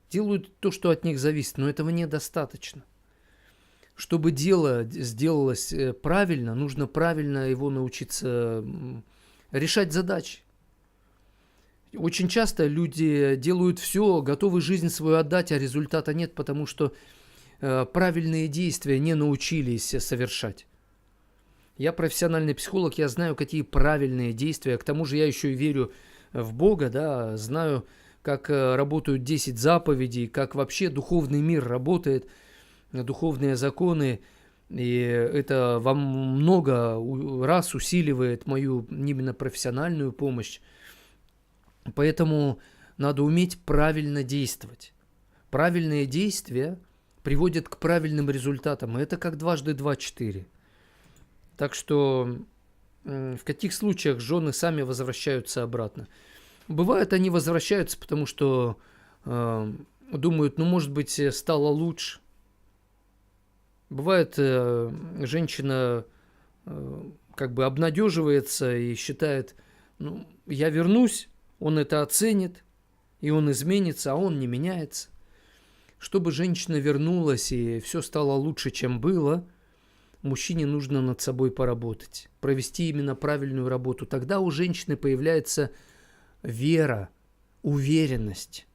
делают то, что от них зависит, но этого недостаточно. Чтобы дело сделалось правильно, нужно правильно его научиться решать задачи. Очень часто люди делают все, готовы жизнь свою отдать, а результата нет, потому что правильные действия не научились совершать. Я профессиональный психолог, я знаю, какие правильные действия. К тому же я еще и верю в Бога, да, знаю, как работают 10 заповедей, как вообще духовный мир работает, духовные законы. И это во много раз усиливает мою именно профессиональную помощь. Поэтому надо уметь правильно действовать. Правильные действия приводят к правильным результатам. И это как дважды два – 4. Так что в каких случаях жены сами возвращаются обратно? Бывает, они возвращаются, потому что думают, ну, может быть, стало лучше. Бывает, женщина как бы обнадеживается и считает, ну, я вернусь, он это оценит, и он изменится, а он не меняется. Чтобы женщина вернулась и все стало лучше, чем было, мужчине нужно над собой поработать, провести именно правильную работу. Тогда у женщины появляется вера, уверенность.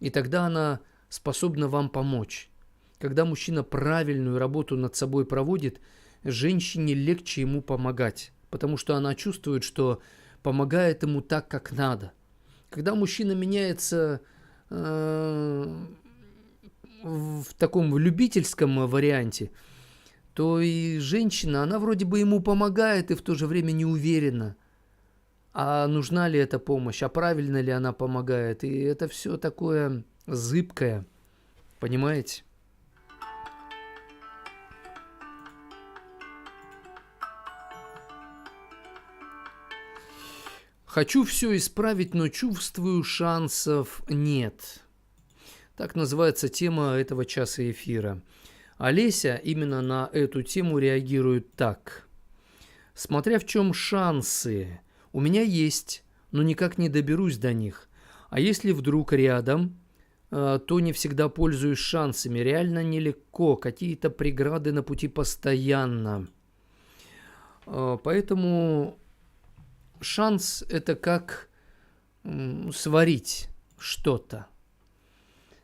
И тогда она способна вам помочь. Когда мужчина правильную работу над собой проводит, женщине легче ему помогать, потому что она чувствует, что помогает ему так, как надо. Когда мужчина меняется в таком любительском варианте, то и женщина, она вроде бы ему помогает и в то же время не уверена. а нужна ли эта помощь, а правильно ли она помогает. И это все такое зыбкое, понимаете? Хочу все исправить, но чувствую, шансов нет. Так называется тема этого часа эфира. Олеся именно на эту тему реагирует так. Смотря в чем шансы. У меня есть, но никак не доберусь до них. А если вдруг рядом, то не всегда пользуюсь шансами. Реально нелегко. Какие-то преграды на пути постоянно. Поэтому шанс – это как сварить что-то.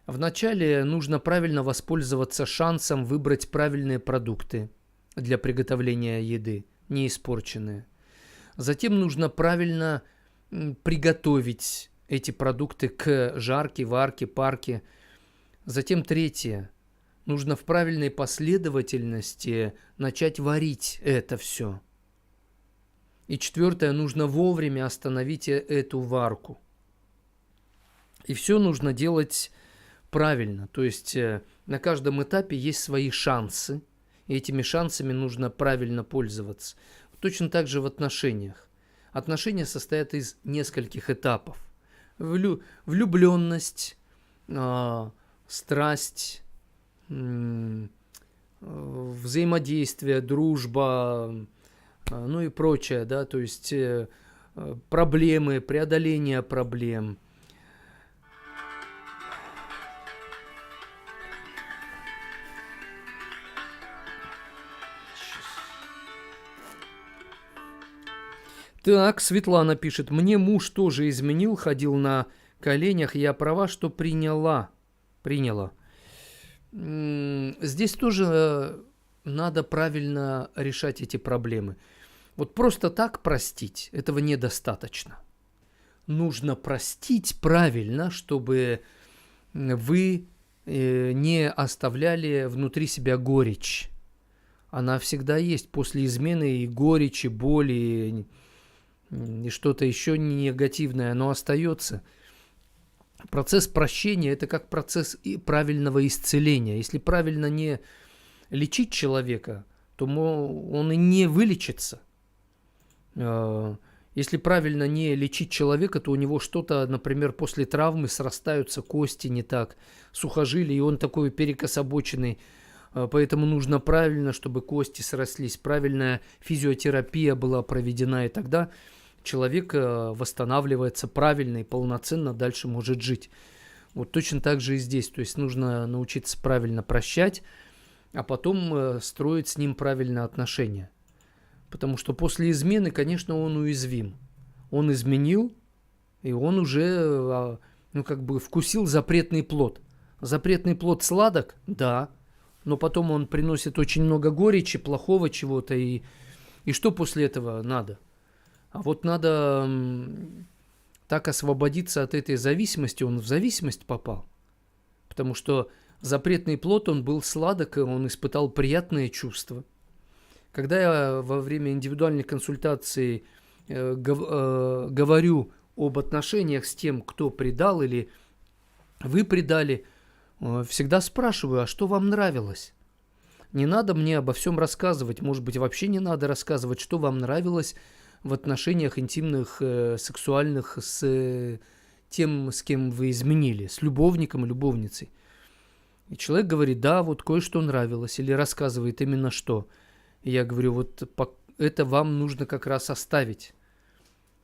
Вначале нужно правильно воспользоваться шансом выбрать правильные продукты для приготовления еды, не испорченные. Затем нужно правильно приготовить эти продукты к жарке, варке, парке. Затем третье. Нужно в правильной последовательности начать варить это все. И четвертое. Нужно вовремя остановить эту варку. И все нужно делать правильно. То есть на каждом этапе есть свои шансы. И этими шансами нужно правильно пользоваться. Точно так же в отношениях. Отношения состоят из нескольких этапов. Влюбленность, страсть, взаимодействие, дружба, ну и прочее, да, то есть проблемы, преодоление проблем. Так, Светлана пишет, мне муж тоже изменил, ходил на коленях, я права, что приняла. Здесь тоже надо правильно решать эти проблемы. Вот просто так простить, этого недостаточно. Нужно простить правильно, чтобы вы не оставляли внутри себя горечь. Она всегда есть после измены, и горечь, и боль, и что-то еще негативное, оно остается. Процесс прощения – это как процесс правильного исцеления. Если правильно не лечить человека, то он и не вылечится. Если правильно не лечить человека, то у него что-то, например, после травмы срастаются кости не так, сухожилия, и он такой перекособоченный. Поэтому нужно правильно, чтобы кости срослись, правильная физиотерапия была проведена, и тогда человек восстанавливается правильно и полноценно дальше может жить. Вот точно так же и здесь. То есть нужно научиться правильно прощать, а потом строить с ним правильные отношения. Потому что после измены, конечно, он уязвим. Он изменил, и он уже вкусил запретный плод. Запретный плод сладок? Да. Но потом он приносит очень много горечи, плохого чего-то. И что после этого надо? А вот надо так освободиться от этой зависимости. Он в зависимость попал. Потому что запретный плод, он был сладок, и он испытал приятные чувства. Когда я во время индивидуальной консультации говорю об отношениях с тем, кто предал или вы предали, всегда спрашиваю, а что вам нравилось? Не надо мне обо всем рассказывать, может быть, вообще не надо рассказывать, что вам нравилось в отношениях интимных, сексуальных с тем, с кем вы изменили, с любовником и любовницей. И человек говорит, да, вот кое-что нравилось, или рассказывает именно что. И я говорю, вот это вам нужно как раз оставить.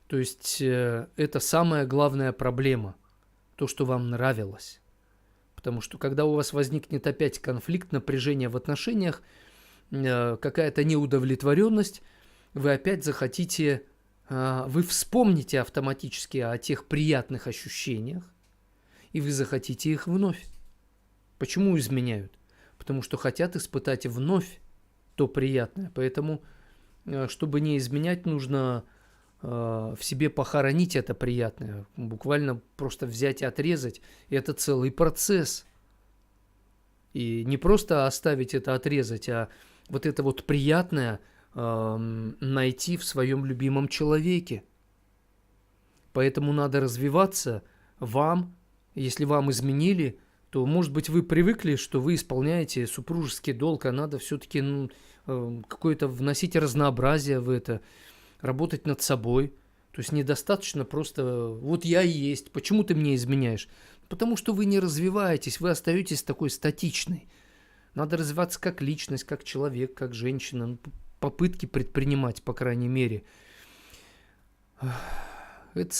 То есть это самая главная проблема, то, что вам нравилось. Потому что когда у вас возникнет опять конфликт, напряжение в отношениях, какая-то неудовлетворенность, вы опять захотите, вы вспомните автоматически о тех приятных ощущениях, и вы захотите их вновь. Почему изменяют? Потому что хотят испытать вновь то приятное. Поэтому, чтобы не изменять, нужно в себе похоронить это приятное. Буквально просто взять и отрезать. И это целый процесс. И не просто оставить это, отрезать, а вот это вот приятное найти в своем любимом человеке. Поэтому надо развиваться вам. Если вам изменили, то, может быть, вы привыкли, что вы исполняете супружеский долг, а надо все-таки какое-то вносить разнообразие в это, работать над собой. То есть недостаточно просто «вот я и есть, почему ты мне изменяешь?» Потому что вы не развиваетесь, вы остаетесь такой статичной. Надо развиваться как личность, как человек, как женщина, попытки предпринимать, по крайней мере. Это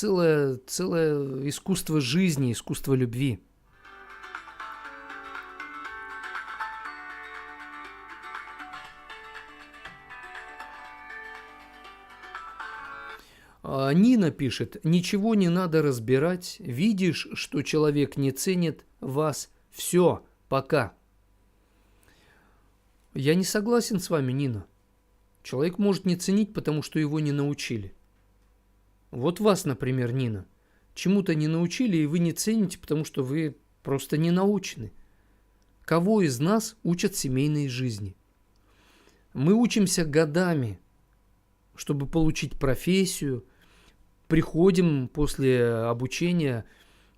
целое искусство жизни, искусство любви. Нина пишет, ничего не надо разбирать, видишь, что человек не ценит вас, все, пока. Я не согласен с вами, Нина. Человек может не ценить, потому что его не научили. Вот вас, например, Нина, чему-то не научили, и вы не цените, потому что вы просто не научены. Кого из нас учат семейной жизни? Мы учимся годами, чтобы получить профессию, приходим после обучения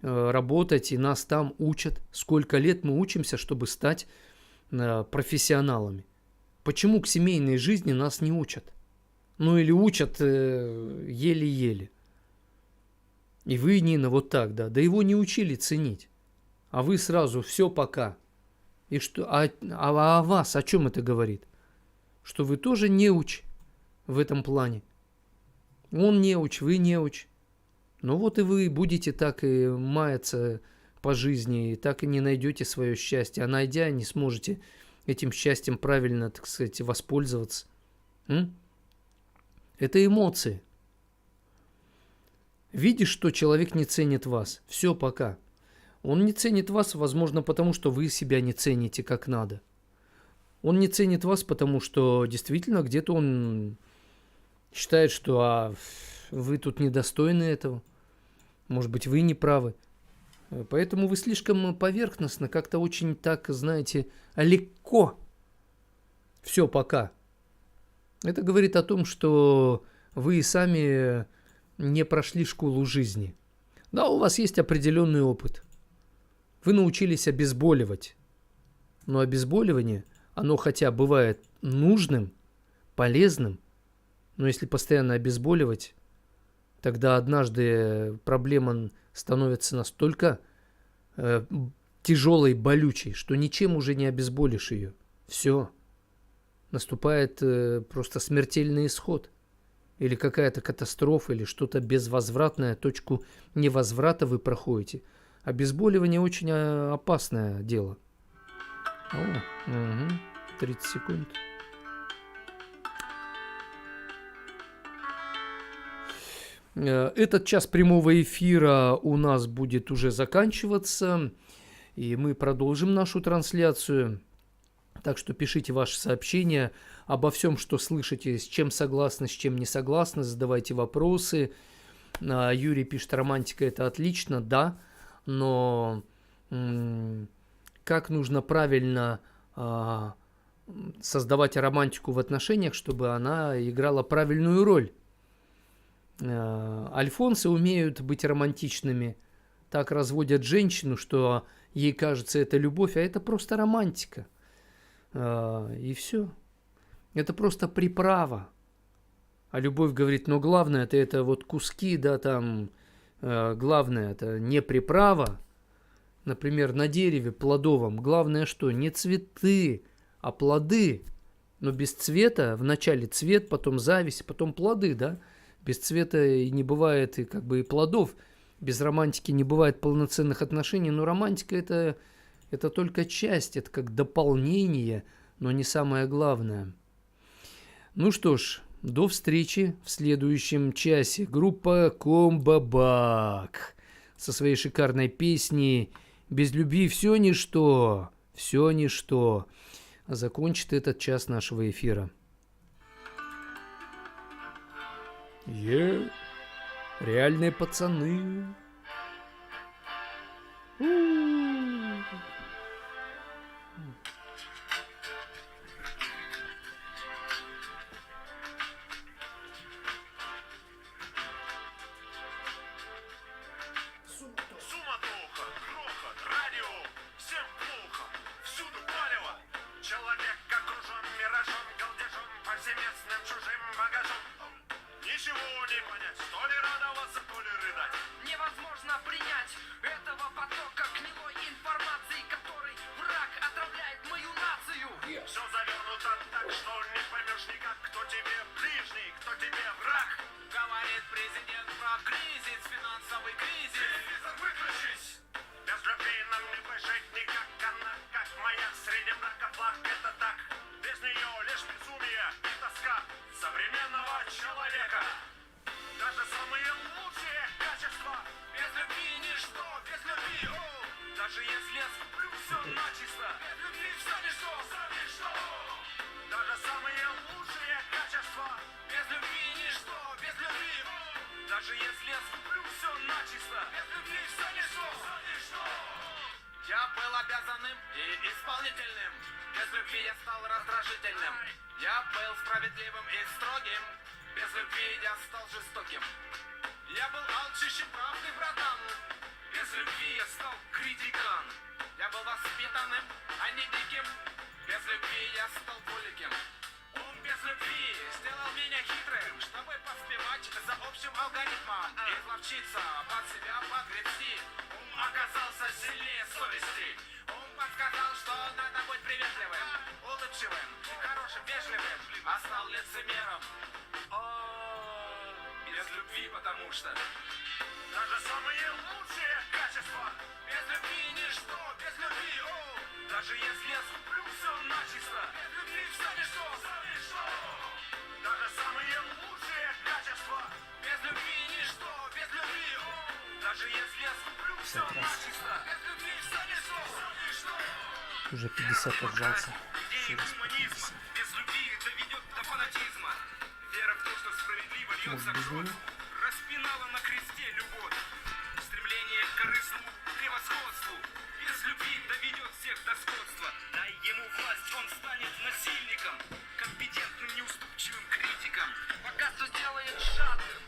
работать, и нас там учат. Сколько лет мы учимся, чтобы стать профессионалами. Почему к семейной жизни нас не учат? Ну или учат еле-еле. И вы, Нина, вот так, да. Да его не учили ценить. А вы сразу все пока. И что? А о вас о чем это говорит? Что вы тоже неуч в этом плане. Он неуч, вы неуч. Ну вот и вы будете так и маяться по жизни, и так и не найдете свое счастье. А найдя, не сможете этим счастьем правильно, так сказать, воспользоваться. Это эмоции. Видишь, что человек не ценит вас. Все, пока. Он не ценит вас, возможно, потому что вы себя не цените как надо. Он не ценит вас, потому что действительно где-то он считает, что вы тут недостойны этого. Может быть, вы не правы. Поэтому вы слишком поверхностно, как-то очень так, знаете, легко. Все, пока. Это говорит о том, что вы сами не прошли школу жизни. Да, у вас есть определенный опыт. Вы научились обезболивать. Но обезболивание, оно хотя бывает нужным, полезным, но если постоянно обезболивать, тогда однажды проблема становится настолько тяжелой, болючей, что ничем уже не обезболишь ее. Все. Наступает просто смертельный исход. Или какая-то катастрофа, или что-то безвозвратное, точку невозврата вы проходите. Обезболивание очень опасное дело. 30 секунд. Этот час прямого эфира у нас будет уже заканчиваться, и мы продолжим нашу трансляцию. Так что пишите ваши сообщения обо всем, что слышите, с чем согласны, с чем не согласны, задавайте вопросы. Юрий пишет, романтика это отлично, да, но как нужно правильно создавать романтику в отношениях, чтобы она играла правильную роль? Альфонсы умеют быть романтичными, так разводят женщину, что ей кажется это любовь, а это просто романтика. И все. Это просто приправа. А любовь говорит, но главное это вот куски, да, там, главное это не приправа. Например, на дереве плодовом главное что? Не цветы, а плоды. Но без цвета, вначале цвет, потом зависть, потом плоды, да. Без цвета и не бывает и как бы и плодов. Без романтики не бывает полноценных отношений. Но романтика это только часть, это как дополнение, но не самое главное. Ну что ж, до встречи в следующем часе. Группа Комбабак со своей шикарной песней «Без любви все ничто», закончит этот час нашего эфира. Реальные пацаны. повсеместным чужим багажом. Ничего не понять, то ли радоваться, то ли рыдать. Невозможно принять этого потока гнилой информации, который враг отравляет мою нацию. Все завернуто так, что не поймешь никак, кто тебе ближний, кто тебе враг. Говорит президент про кризис, финансовый кризис. Телевизор выключись. Без любви нам не выжить никак. Она как маяк среди мрака, флаг это так. Без нее лишь безумие и тоска современного человека. Даже самые лучшие качества без любви ничто, без любви, даже если я скуплю все начисто, без любви все ничто. Даже самые лучшие качества без любви ничто, без любви, даже если я скуплю все начисто, без любви все ничто. Я был обязанным и исполнительным, без любви я стал раздражительным. Я был справедливым и строгим, без любви я стал жестоким. Я был алчущим правды, братан, без любви я стал критикан. Я был воспитанным, а не диким, без любви я стал булликом. Ум без любви сделал меня хитрым, чтобы поспевать за общим алгоритмом. Изловчиться, под себя погребсти. Ум оказался сильнее совести. Ум подсказал, что надо быть приветливым, улыбчивым, хорошим, вежливым, а стал лицемером. Без любви, потому что даже самые лучшие качества без любви ничто, без любви, даже если я скуплю все начисто, без любви все ничто. Даже самые лучшие качества без любви ничто, без любви, даже если я скуплю все начисто, без любви все ничто. Уже 50 отжался. Идея гуманизма без любви доведет до фанатизма. Вера в то, что справедливо льется кровь, распинала на кресте любовь. Стремление к корыстному превосходству без любви доведет всех до скотства. Дай ему власть, он станет насильником, компетентным, неуступчивым критиком. Богатство сделает жадным,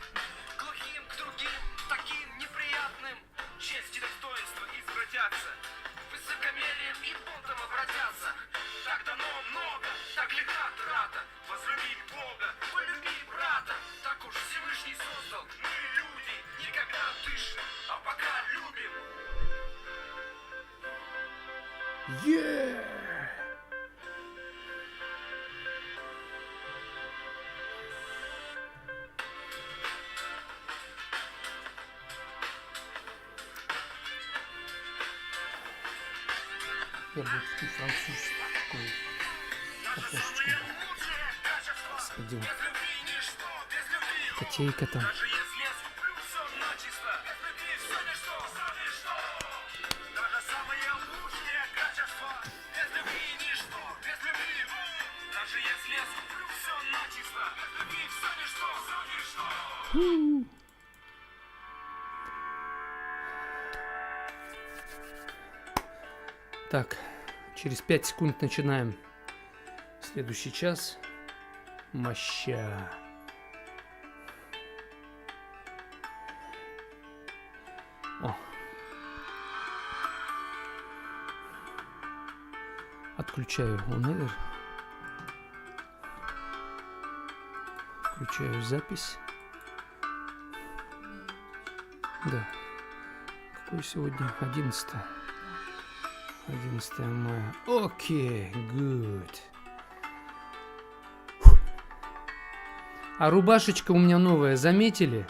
глухим к другим, таким неприятным. Честь и достоинство извратятся, высокомерием и бунтом обратятся. Так дано много, так легка трата. Возлюби Бога, полюби брата. Так уж Всевышний создал, мы люди, никогда дышим, а пока любим. Я буду французский такой. Картошечку сходил. Котейка там. Даже если я скуплю все начисто, без любви все ничто. Даже самые лучшие качества без любви ничто, без любви. Даже если я скуплю все начисто, без любви все ничто. Так, через 5 секунд начинаем следующий час. Моща. О. Отключаю On-Air. Включаю запись. Да. Какое сегодня? 11 мая. Окей, good. А рубашечка у меня новая, заметили?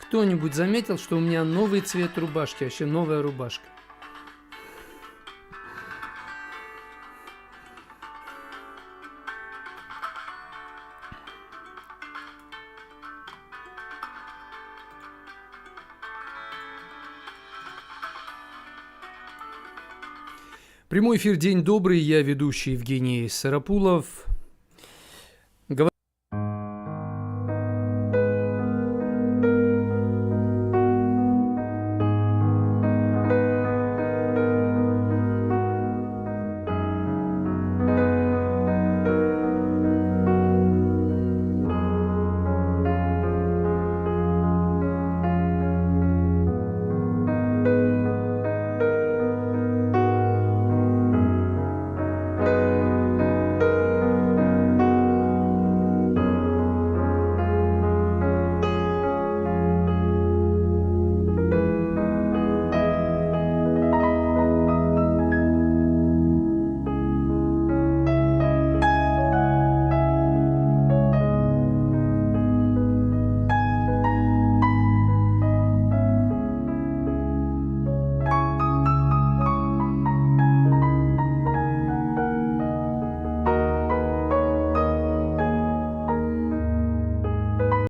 Кто-нибудь заметил, что у меня новый цвет рубашки, вообще новая рубашка? Прямой эфир, день добрый, я ведущий Евгений Сарапулов.